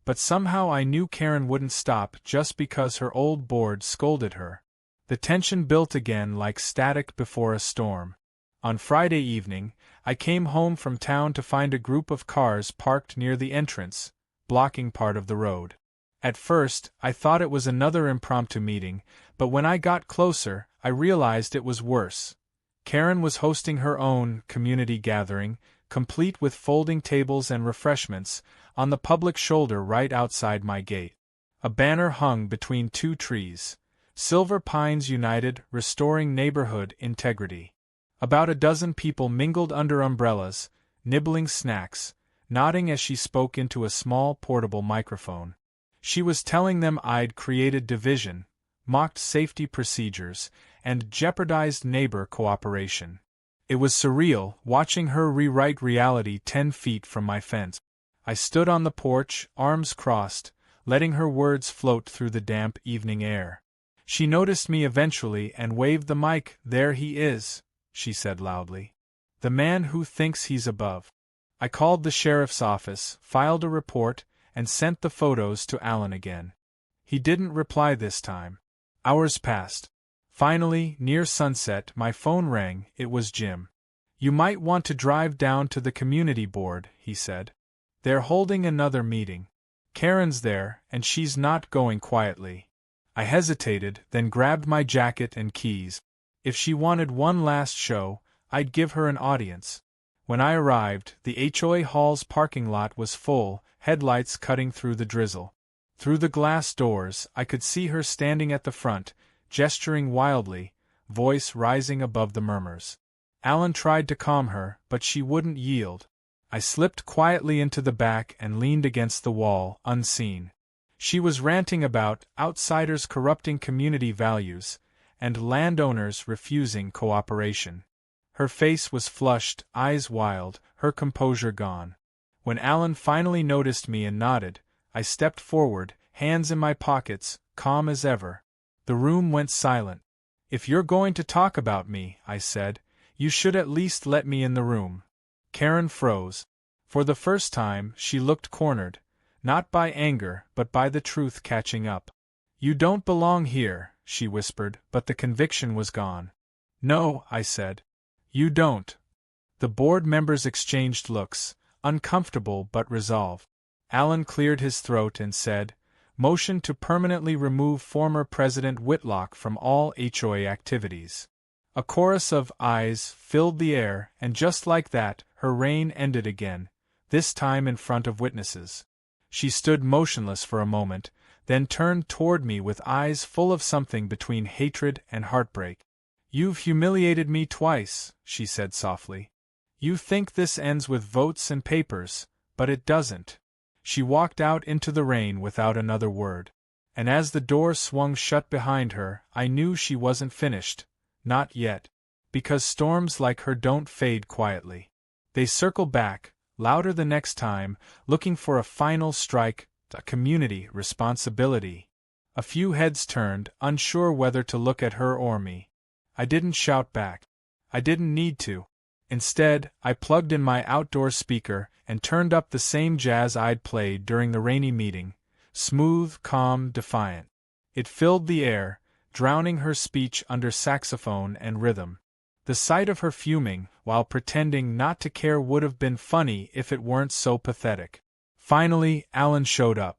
But somehow I knew Karen wouldn't stop just because her old board scolded her. The tension built again like static before a storm. On Friday evening, I came home from town to find a group of cars parked near the entrance, blocking part of the road. At first, I thought it was another impromptu meeting, but when I got closer, I realized it was worse. Karen was hosting her own community gathering, complete with folding tables and refreshments, on the public shoulder right outside my gate. A banner hung between 2 trees. Silver Pines United, restoring neighborhood integrity. About a dozen people mingled under umbrellas, nibbling snacks, nodding as she spoke into a small portable microphone. She was telling them I'd created division, mocked safety procedures, and jeopardized neighbor cooperation. It was surreal, watching her rewrite reality 10 feet from my fence. I stood on the porch, arms crossed, letting her words float through the damp evening air. She noticed me eventually and waved the mic. There he is, she said loudly. The man who thinks he's above. I called the sheriff's office, filed a report, and sent the photos to Alan again. He didn't reply this time. Hours passed. Finally, near sunset, my phone rang. It was Jim. You might want to drive down to the community board, he said. They're holding another meeting. Karen's there, and she's not going quietly. I hesitated, then grabbed my jacket and keys. If she wanted one last show, I'd give her an audience. When I arrived, the HOA hall's parking lot was full, headlights cutting through the drizzle. Through the glass doors, I could see her standing at the front, gesturing wildly, voice rising above the murmurs. Alan tried to calm her, but she wouldn't yield. I slipped quietly into the back and leaned against the wall, unseen. She was ranting about outsiders corrupting community values, and landowners refusing cooperation. Her face was flushed, eyes wild, her composure gone. When Alan finally noticed me and nodded, I stepped forward, hands in my pockets, calm as ever. The room went silent. If you're going to talk about me, I said, you should at least let me in the room. Karen froze. For the first time, she looked cornered, not by anger, but by the truth catching up. You don't belong here, she whispered, but the conviction was gone. No, I said. You don't. The board members exchanged looks, uncomfortable but resolved. Alan cleared his throat and said, Motion to permanently remove former President Whitlock from all HOA activities. A chorus of ayes filled the air, and just like that, her reign ended again, this time in front of witnesses. She stood motionless for a moment, then turned toward me with eyes full of something between hatred and heartbreak. "You've humiliated me twice," she said softly. "You think this ends with votes and papers, but it doesn't." She walked out into the rain without another word. And as the door swung shut behind her, I knew she wasn't finished. Not yet. Because storms like her don't fade quietly. They circle back, louder the next time, looking for a final strike, a community responsibility. A few heads turned, unsure whether to look at her or me. I didn't shout back. I didn't need to. Instead, I plugged in my outdoor speaker and turned up the same jazz I'd played during the rainy meeting, smooth, calm, defiant. It filled the air, drowning her speech under saxophone and rhythm. The sight of her fuming, while pretending not to care, would have been funny if it weren't so pathetic. Finally, Alan showed up.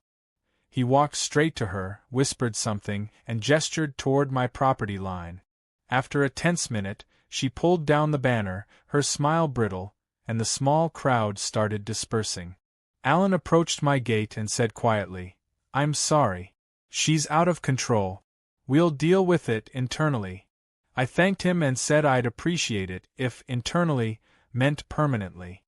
He walked straight to her, whispered something, and gestured toward my property line. After a tense minute, she pulled down the banner, her smile brittle, and the small crowd started dispersing. Alan approached my gate and said quietly, "I'm sorry. She's out of control. We'll deal with it internally." I thanked him and said I'd appreciate it if internally meant permanently.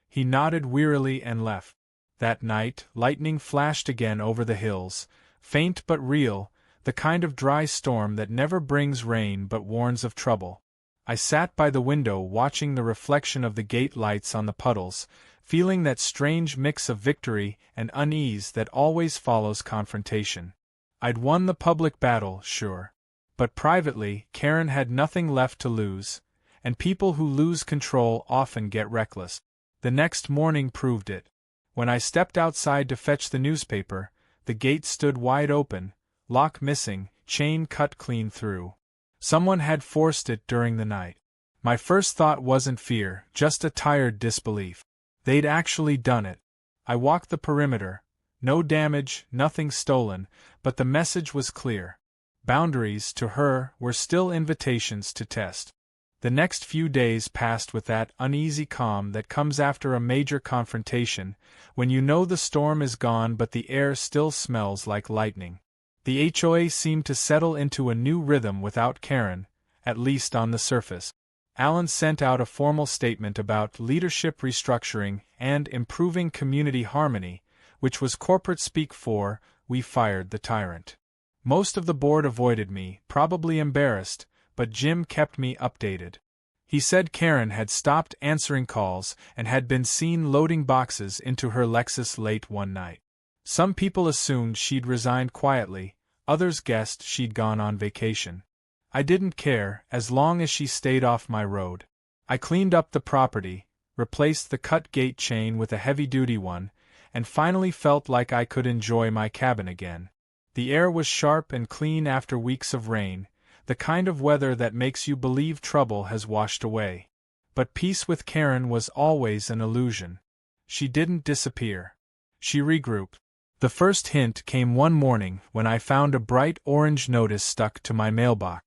He nodded wearily and left. That night, lightning flashed again over the hills, faint but real, the kind of dry storm that never brings rain but warns of trouble. I sat by the window watching the reflection of the gate lights on the puddles, feeling that strange mix of victory and unease that always follows confrontation. I'd won the public battle, sure. But privately, Karen had nothing left to lose, and people who lose control often get reckless. The next morning proved it. When I stepped outside to fetch the newspaper, the gate stood wide open, lock missing, chain cut clean through. Someone had forced it during the night. My first thought wasn't fear, just a tired disbelief. They'd actually done it. I walked the perimeter. No damage, nothing stolen, but the message was clear. Boundaries, to her, were still invitations to test. The next few days passed with that uneasy calm that comes after a major confrontation, when you know the storm is gone but the air still smells like lightning. The HOA seemed to settle into a new rhythm without Karen, at least on the surface. Alan sent out a formal statement about leadership restructuring and improving community harmony, which was corporate speak for, "We fired the tyrant." Most of the board avoided me, probably embarrassed, but Jim kept me updated. He said Karen had stopped answering calls and had been seen loading boxes into her Lexus late one night. Some people assumed she'd resigned quietly, others guessed she'd gone on vacation. I didn't care, as long as she stayed off my road. I cleaned up the property, replaced the cut gate chain with a heavy-duty one, and finally felt like I could enjoy my cabin again. The air was sharp and clean after weeks of rain, the kind of weather that makes you believe trouble has washed away. But peace with Karen was always an illusion. She didn't disappear. She regrouped. The first hint came one morning when I found a bright orange notice stuck to my mailbox.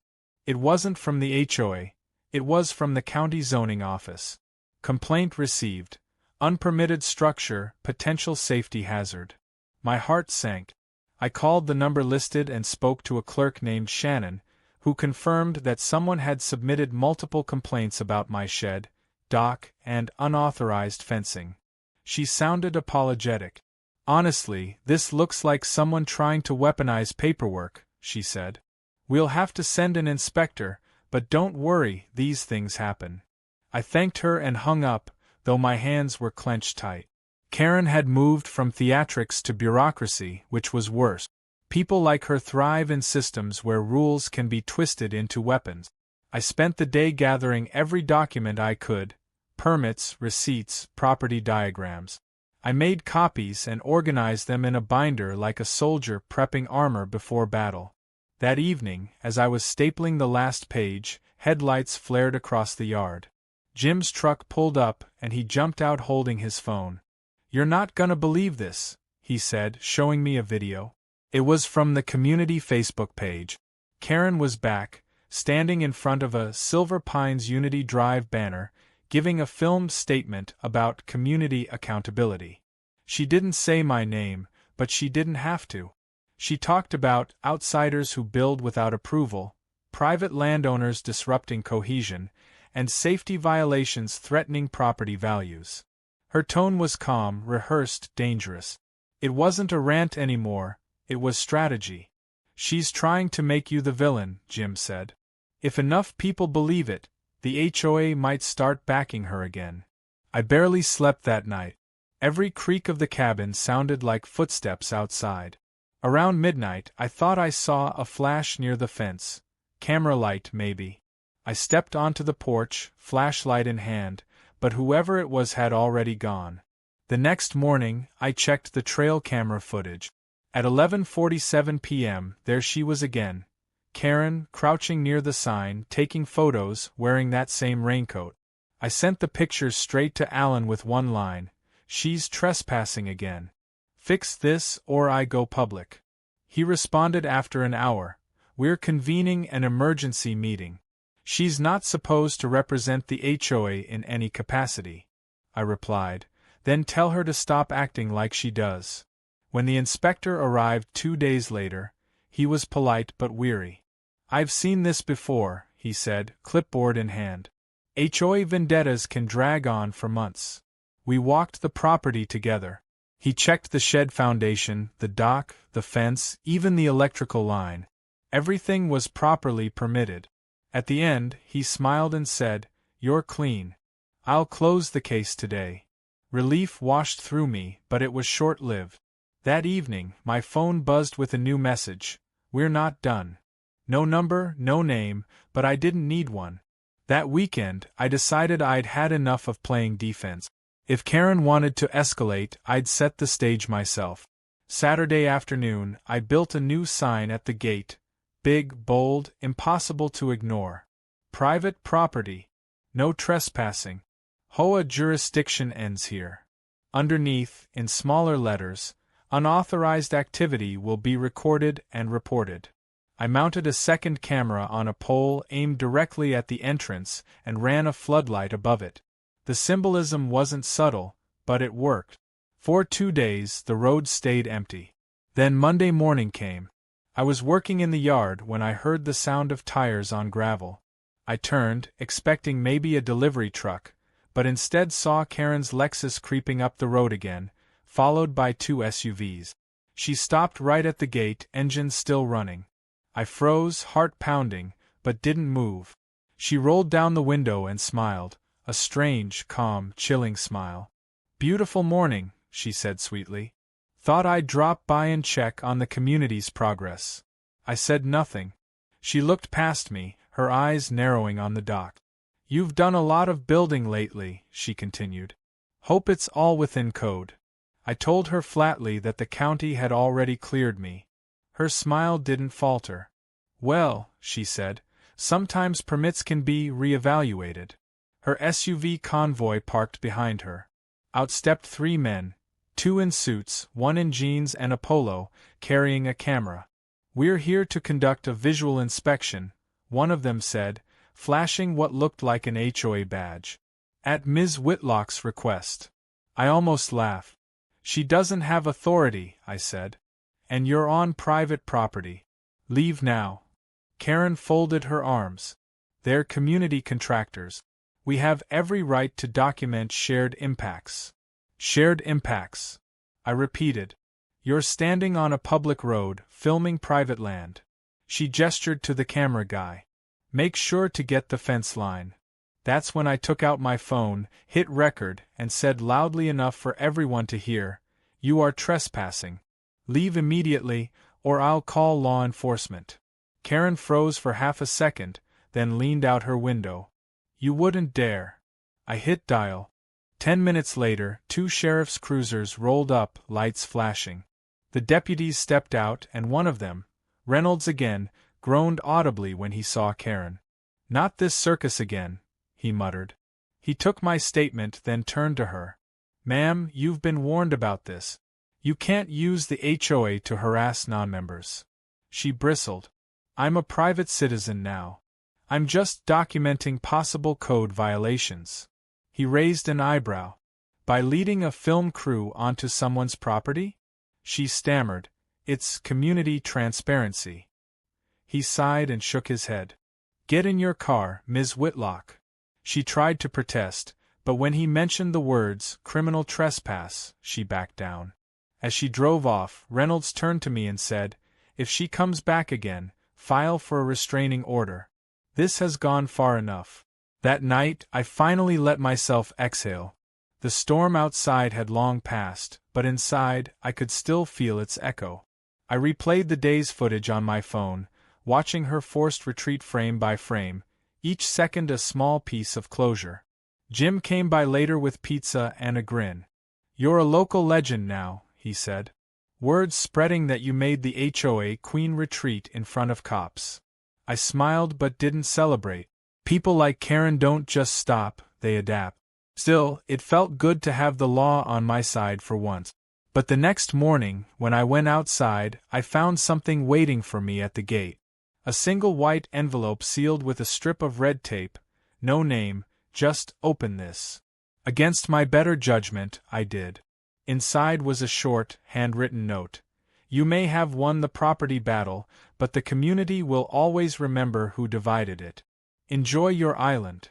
It wasn't from the HOA, it was from the county zoning office. Complaint received. Unpermitted structure, potential safety hazard. My heart sank. I called the number listed and spoke to a clerk named Shannon, who confirmed that someone had submitted multiple complaints about my shed, dock, and unauthorized fencing. She sounded apologetic. "Honestly, this looks like someone trying to weaponize paperwork," she said. "We'll have to send an inspector, but don't worry, these things happen." I thanked her and hung up, though my hands were clenched tight. Karen had moved from theatrics to bureaucracy, which was worse. People like her thrive in systems where rules can be twisted into weapons. I spent the day gathering every document I could: permits, receipts, property diagrams. I made copies and organized them in a binder like a soldier prepping armor before battle. That evening, as I was stapling the last page, headlights flared across the yard. Jim's truck pulled up and he jumped out holding his phone. "You're not gonna believe this," he said, showing me a video. It was from the community Facebook page. Karen was back, standing in front of a Silver Pines Unity Drive banner, giving a filmed statement about community accountability. She didn't say my name, but she didn't have to. She talked about outsiders who build without approval, private landowners disrupting cohesion, and safety violations threatening property values. Her tone was calm, rehearsed, dangerous. It wasn't a rant anymore, it was strategy. "She's trying to make you the villain," Jim said. "If enough people believe it, the HOA might start backing her again." I barely slept that night. Every creak of the cabin sounded like footsteps outside. Around midnight, I thought I saw a flash near the fence. Camera light, maybe. I stepped onto the porch, flashlight in hand, but whoever it was had already gone. The next morning, I checked the trail camera footage. At 11:47 p.m., there she was again. Karen, crouching near the sign, taking photos, wearing that same raincoat. I sent the pictures straight to Alan with one line: "She's trespassing again. Fix this or I go public." He responded after an hour: "We're convening an emergency meeting. She's not supposed to represent the HOA in any capacity." I replied, "Then tell her to stop acting like she does." When the inspector arrived 2 days later, he was polite but weary. "I've seen this before," he said, clipboard in hand. "HOA vendettas can drag on for months." We walked the property together. He checked the shed foundation, the dock, the fence, even the electrical line. Everything was properly permitted. At the end, he smiled and said, "You're clean. I'll close the case today." Relief washed through me, but it was short-lived. That evening, my phone buzzed with a new message: "We're not done." No number, no name, but I didn't need one. That weekend, I decided I'd had enough of playing defense. If Karen wanted to escalate, I'd set the stage myself. Saturday afternoon, I built a new sign at the gate. Big, bold, impossible to ignore. "Private property. No trespassing. HOA jurisdiction ends here." Underneath, in smaller letters, "Unauthorized activity will be recorded and reported." I mounted a second camera on a pole aimed directly at the entrance and ran a floodlight above it. The symbolism wasn't subtle, but it worked. For 2 days, the road stayed empty. Then Monday morning came. I was working in the yard when I heard the sound of tires on gravel. I turned, expecting maybe a delivery truck, but instead saw Karen's Lexus creeping up the road again, followed by 2 SUVs. She stopped right at the gate, engine still running. I froze, heart pounding, but didn't move. She rolled down the window and smiled, a strange, calm, chilling smile. "Beautiful morning," she said sweetly. "Thought I'd drop by and check on the community's progress." I said nothing. She looked past me, her eyes narrowing on the dock. "You've done a lot of building lately," she continued. "Hope it's all within code." I told her flatly that the county had already cleared me. Her smile didn't falter. "Well," she said, "sometimes permits can be re-evaluated." Her SUV convoy parked behind her. Out stepped 3 men, 2 in suits, 1 in jeans and a polo, carrying a camera. "We're here to conduct a visual inspection," one of them said, flashing what looked like an HOA badge. "At Ms. Whitlock's request." I almost laughed. "She doesn't have authority," I said. "And you're on private property. Leave now." Karen folded her arms. "They're community contractors. We have every right to document shared impacts." "Shared impacts," I repeated. "You're standing on a public road, filming private land." She gestured to the camera guy. "Make sure to get the fence line." That's when I took out my phone, hit record, and said loudly enough for everyone to hear, "You are trespassing. Leave immediately, or I'll call law enforcement." Karen froze for half a second, then leaned out her window. "You wouldn't dare." I hit dial. 10 minutes later, 2 sheriff's cruisers rolled up, lights flashing. The deputies stepped out, and one of them, Reynolds again, groaned audibly when he saw Karen. "Not this circus again," he muttered. He took my statement, then turned to her. "Ma'am, you've been warned about this. You can't use the HOA to harass non-members." She bristled. "I'm a private citizen now. I'm just documenting possible code violations." He raised an eyebrow. "By leading a film crew onto someone's property?" She stammered, "It's community transparency." He sighed and shook his head. "Get in your car, Ms. Whitlock." She tried to protest, but when he mentioned the words, "criminal trespass," she backed down. As she drove off, Reynolds turned to me and said, "If she comes back again, file for a restraining order. This has gone far enough." That night, I finally let myself exhale. The storm outside had long passed, but inside, I could still feel its echo. I replayed the day's footage on my phone, watching her forced retreat frame by frame, each second a small piece of closure. Jim came by later with pizza and a grin. "You're a local legend now," he said. "Word's spreading that you made the HOA Queen retreat in front of cops." I smiled but didn't celebrate. People like Karen don't just stop, they adapt. Still, it felt good to have the law on my side for once. But the next morning, when I went outside, I found something waiting for me at the gate. A single white envelope sealed with a strip of red tape, no name, just "open this." Against my better judgment, I did. Inside was a short, handwritten note. "You may have won the property battle, but the community will always remember who divided it. Enjoy your island."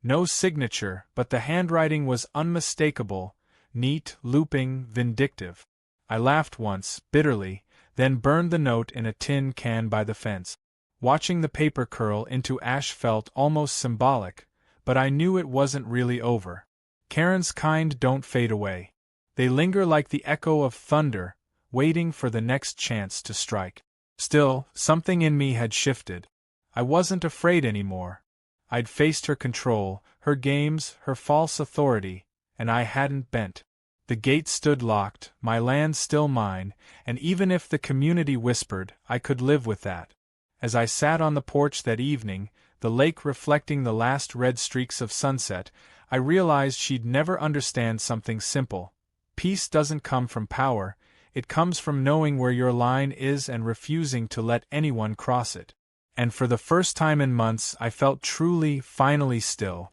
No signature, but the handwriting was unmistakable, neat, looping, vindictive. I laughed once, bitterly, then burned the note in a tin can by the fence. Watching the paper curl into ash felt almost symbolic, but I knew it wasn't really over. Karen's kind don't fade away. They linger like the echo of thunder, waiting for the next chance to strike. Still, something in me had shifted. I wasn't afraid anymore. I'd faced her control, her games, her false authority, and I hadn't bent. The gate stood locked, my land still mine, and even if the community whispered, I could live with that. As I sat on the porch that evening, the lake reflecting the last red streaks of sunset, I realized she'd never understand something simple. Peace doesn't come from power, it comes from knowing where your line is and refusing to let anyone cross it. And for the first time in months I felt truly, finally still.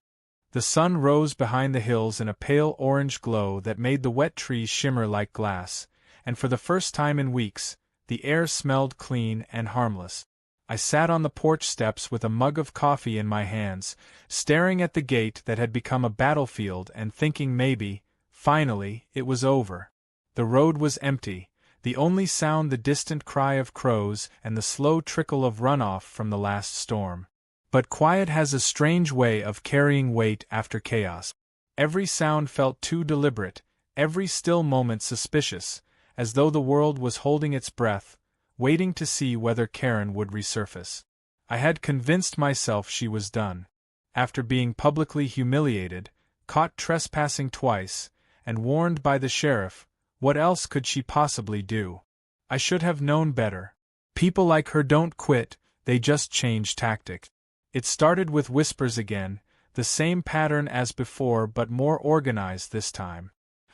The sun rose behind the hills in a pale orange glow that made the wet trees shimmer like glass, and for the first time in weeks, the air smelled clean and harmless. I sat on the porch steps with a mug of coffee in my hands, staring at the gate that had become a battlefield and thinking maybe, finally, it was over. The road was empty. The only sound the distant cry of crows and the slow trickle of runoff from the last storm. But quiet has a strange way of carrying weight after chaos. Every sound felt too deliberate, every still moment suspicious, as though the world was holding its breath, waiting to see whether Karen would resurface. I had convinced myself she was done. After being publicly humiliated, caught trespassing twice, and warned by the sheriff, what else could she possibly do? I should have known better. People like her don't quit, they just change tactics. It started with whispers again, the same pattern as before but more organized this time.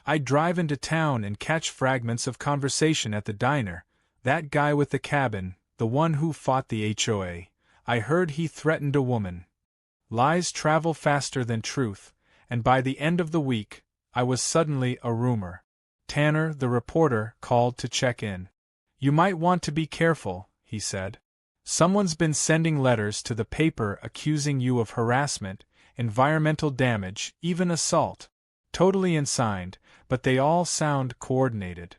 I'd drive into town and catch fragments of conversation at the diner. That guy with the cabin, the one who fought the HOA, I heard he threatened a woman. Lies travel faster than truth, and by the end of the week, I was suddenly a rumor. Tanner, the reporter, called to check in. "You might want to be careful," he said. "Someone's been sending letters to the paper accusing you of harassment, environmental damage, even assault. Totally unsigned, but they all sound coordinated."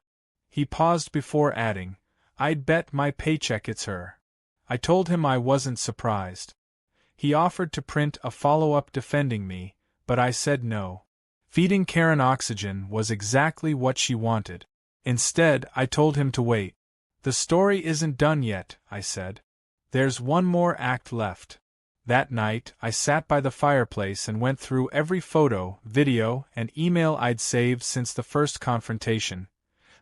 He paused before adding, "I'd bet my paycheck it's her." I told him I wasn't surprised. He offered to print a follow-up defending me, but I said no. Feeding Karen oxygen was exactly what she wanted. Instead, I told him to wait. "The story isn't done yet," I said. "There's one more act left." That night, I sat by the fireplace and went through every photo, video, and email I'd saved since the first confrontation.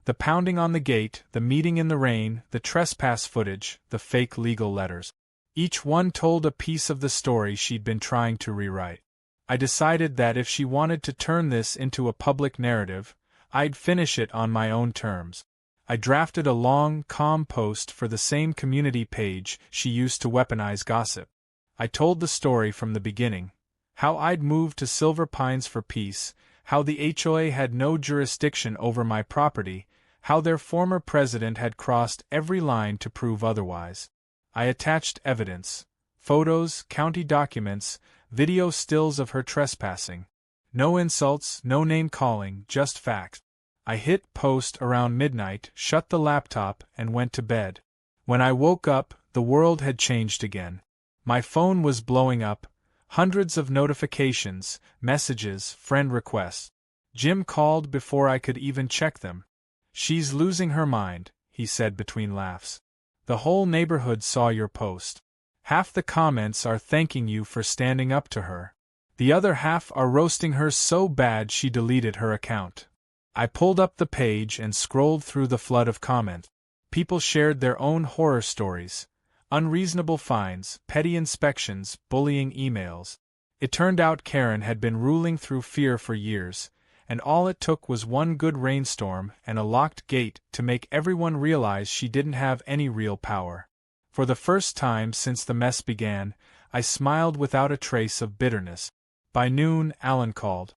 The pounding on the gate, the meeting in the rain, the trespass footage, the fake legal letters. Each one told a piece of the story she'd been trying to rewrite. I decided that if she wanted to turn this into a public narrative, I'd finish it on my own terms. I drafted a long, calm post for the same community page she used to weaponize gossip. I told the story from the beginning. How I'd moved to Silver Pines for peace, how the HOA had no jurisdiction over my property, how their former president had crossed every line to prove otherwise. I attached evidence, Photos, county documents, video stills of her trespassing. No insults, no name-calling, just facts. I hit post around midnight, shut the laptop, and went to bed. When I woke up, the world had changed again. My phone was blowing up, hundreds of notifications, messages, friend requests. Jim called before I could even check them. "She's losing her mind," he said between laughs. "The whole neighborhood saw your post. Half the comments are thanking you for standing up to her. The other half are roasting her so bad she deleted her account." I pulled up the page and scrolled through the flood of comments. People shared their own horror stories. Unreasonable fines, petty inspections, bullying emails. It turned out Karen had been ruling through fear for years, and all it took was one good rainstorm and a locked gate to make everyone realize she didn't have any real power. For the first time since the mess began, I smiled without a trace of bitterness. By noon, Alan called.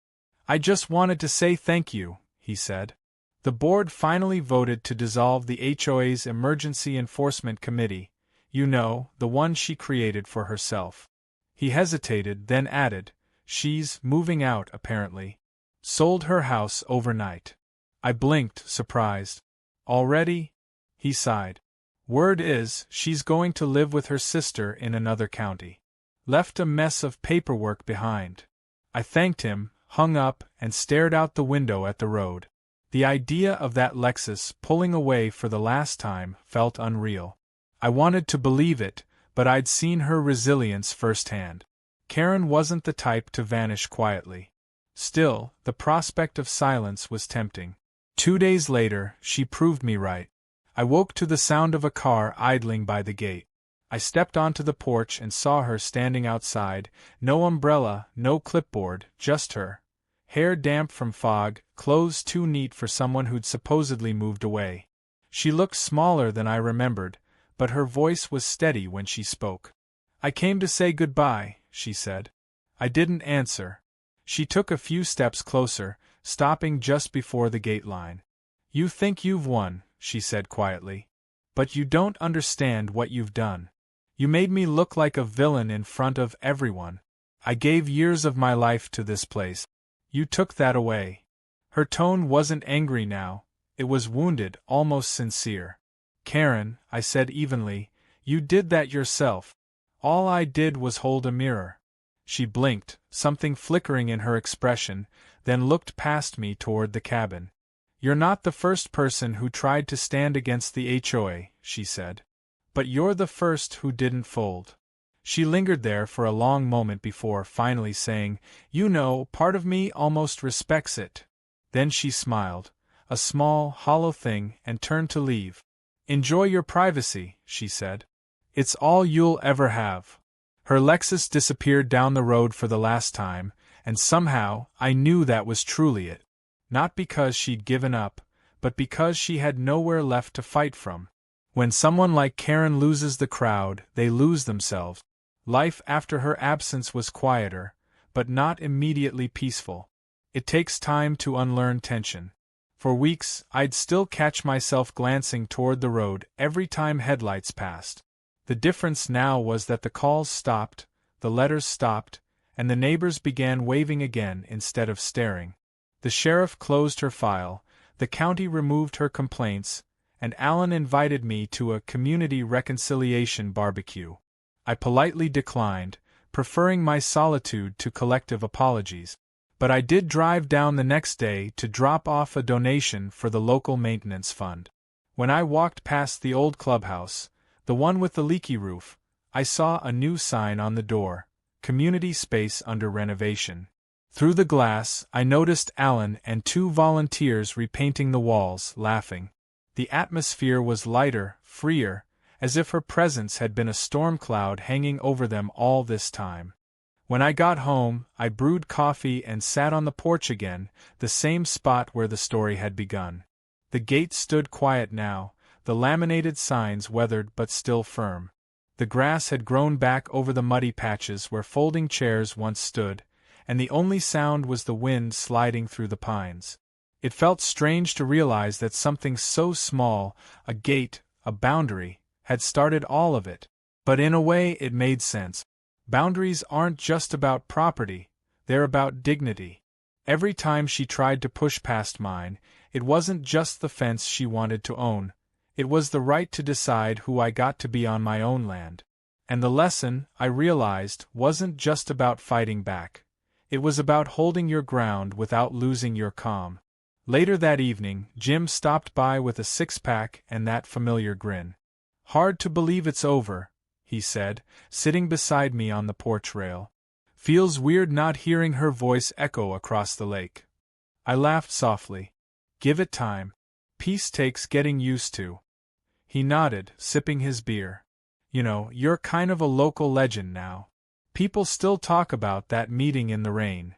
"I just wanted to say thank you," he said. "The board finally voted to dissolve the HOA's Emergency Enforcement Committee. You know, the one she created for herself." He hesitated, then added, "She's moving out, apparently. Sold her house overnight." I blinked, surprised. "Already?" He sighed. "Word is, she's going to live with her sister in another county. Left a mess of paperwork behind." I thanked him, hung up, and stared out the window at the road. The idea of that Lexus pulling away for the last time felt unreal. I wanted to believe it, but I'd seen her resilience firsthand. Karen wasn't the type to vanish quietly. Still, the prospect of silence was tempting. 2 days later, she proved me right. I woke to the sound of a car idling by the gate. I stepped onto the porch and saw her standing outside, no umbrella, no clipboard, just her. Hair damp from fog, clothes too neat for someone who'd supposedly moved away. She looked smaller than I remembered, but her voice was steady when she spoke. "I came to say goodbye," she said. I didn't answer. She took a few steps closer, stopping just before the gate line. "You think you've won," she said quietly. "But you don't understand what you've done. You made me look like a villain in front of everyone. I gave years of my life to this place. You took that away." Her tone wasn't angry now, it was wounded, almost sincere. "Karen," I said evenly, "you did that yourself. All I did was hold a mirror." She blinked, something flickering in her expression, then looked past me toward the cabin. "You're not the first person who tried to stand against the HOA," she said. "But you're the first who didn't fold." She lingered there for a long moment before finally saying, "You know, part of me almost respects it." Then she smiled, a small, hollow thing, and turned to leave. "Enjoy your privacy," she said. "It's all you'll ever have." Her Lexus disappeared down the road for the last time, and somehow I knew that was truly it. Not because she'd given up, but because she had nowhere left to fight from. When someone like Karen loses the crowd, they lose themselves. Life after her absence was quieter, but not immediately peaceful. It takes time to unlearn tension. For weeks, I'd still catch myself glancing toward the road every time headlights passed. The difference now was that the calls stopped, the letters stopped, and the neighbors began waving again instead of staring. The sheriff closed her file, the county removed her complaints, and Alan invited me to a community reconciliation barbecue. I politely declined, preferring my solitude to collective apologies. But I did drive down the next day to drop off a donation for the local maintenance fund. When I walked past the old clubhouse, the one with the leaky roof, I saw a new sign on the door, "Community Space Under Renovation." Through the glass, I noticed Alan and 2 volunteers repainting the walls, laughing. The atmosphere was lighter, freer, as if her presence had been a storm cloud hanging over them all this time. When I got home, I brewed coffee and sat on the porch again, the same spot where the story had begun. The gate stood quiet now, the laminated signs weathered but still firm. The grass had grown back over the muddy patches where folding chairs once stood, and the only sound was the wind sliding through the pines. It felt strange to realize that something so small, a gate, a boundary, had started all of it. But in a way it made sense. Boundaries aren't just about property, they're about dignity. Every time she tried to push past mine, it wasn't just the fence she wanted to own, it was the right to decide who I got to be on my own land. And the lesson, I realized, wasn't just about fighting back. It was about holding your ground without losing your calm. Later that evening, Jim stopped by with a six-pack and that familiar grin. "Hard to believe it's over," he said, sitting beside me on the porch rail. "Feels weird not hearing her voice echo across the lake." I laughed softly. "Give it time. Peace takes getting used to." He nodded, sipping his beer. "You know, you're kind of a local legend now. People still talk about that meeting in the rain."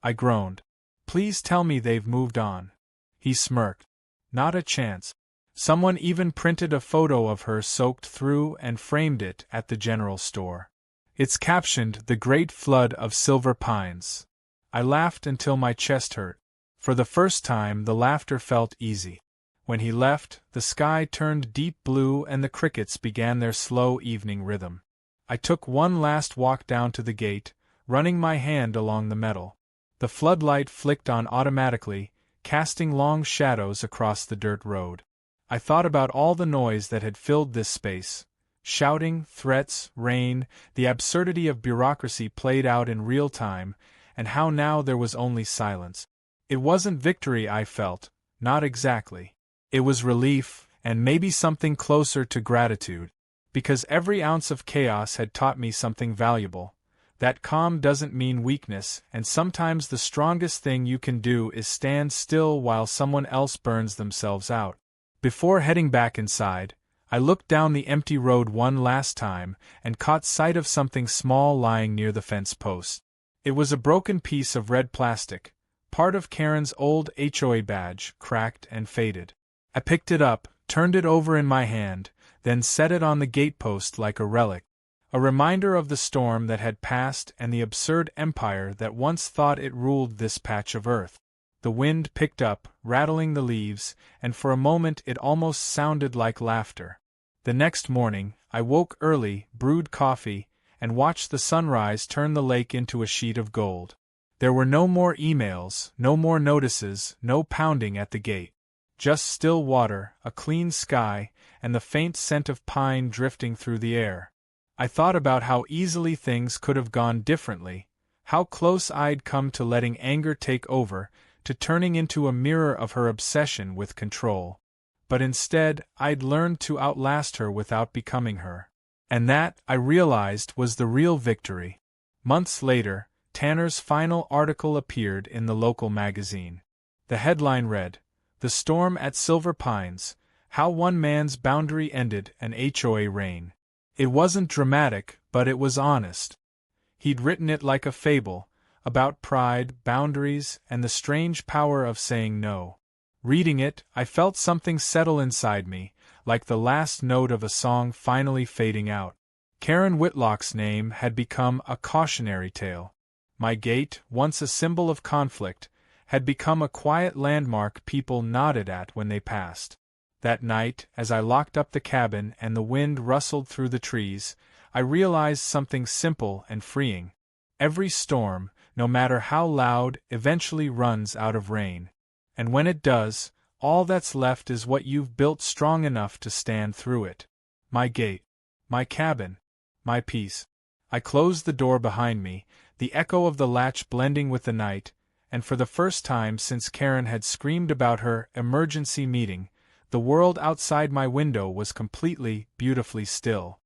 I groaned. "Please tell me they've moved on." He smirked. "Not a chance. Someone even printed a photo of her soaked through and framed it at the general store. It's captioned 'The Great Flood of Silver Pines.'" I laughed until my chest hurt. For the first time the laughter felt easy. When he left, the sky turned deep blue and the crickets began their slow evening rhythm. I took one last walk down to the gate, running my hand along the metal. The floodlight flicked on automatically, casting long shadows across the dirt road. I thought about all the noise that had filled this space. Shouting, threats, rain, the absurdity of bureaucracy played out in real time, and how now there was only silence. It wasn't victory I felt, not exactly. It was relief, and maybe something closer to gratitude. Because every ounce of chaos had taught me something valuable. That calm doesn't mean weakness, and sometimes the strongest thing you can do is stand still while someone else burns themselves out. Before heading back inside, I looked down the empty road one last time and caught sight of something small lying near the fence post. It was a broken piece of red plastic, part of Karen's old HOA badge, cracked and faded. I picked it up, turned it over in my hand, then set it on the gatepost like a relic. A reminder of the storm that had passed and the absurd empire that once thought it ruled this patch of earth. The wind picked up, rattling the leaves, and for a moment it almost sounded like laughter. The next morning, I woke early, brewed coffee, and watched the sunrise turn the lake into a sheet of gold. There were no more emails, no more notices, no pounding at the gate. Just still water, a clean sky, and the faint scent of pine drifting through the air. I thought about how easily things could have gone differently, how close I'd come to letting anger take over, to turning into a mirror of her obsession with control. But instead, I'd learned to outlast her without becoming her. And that, I realized, was the real victory. Months later, Tanner's final article appeared in the local magazine. The headline read, "The Storm at Silver Pines, How One Man's Boundary Ended an HOA Reign." It wasn't dramatic, but it was honest. He'd written it like a fable, about pride, boundaries, and the strange power of saying no. Reading it, I felt something settle inside me, like the last note of a song finally fading out. Karen Whitlock's name had become a cautionary tale. My gate, once a symbol of conflict, had become a quiet landmark people nodded at when they passed. That night, as I locked up the cabin and the wind rustled through the trees, I realized something simple and freeing. Every storm, no matter how loud, eventually runs out of rain. And when it does, all that's left is what you've built strong enough to stand through it. My gate. My cabin. My peace. I closed the door behind me, the echo of the latch blending with the night, and for the first time since Karen had screamed about her emergency meeting, the world outside my window was completely, beautifully still.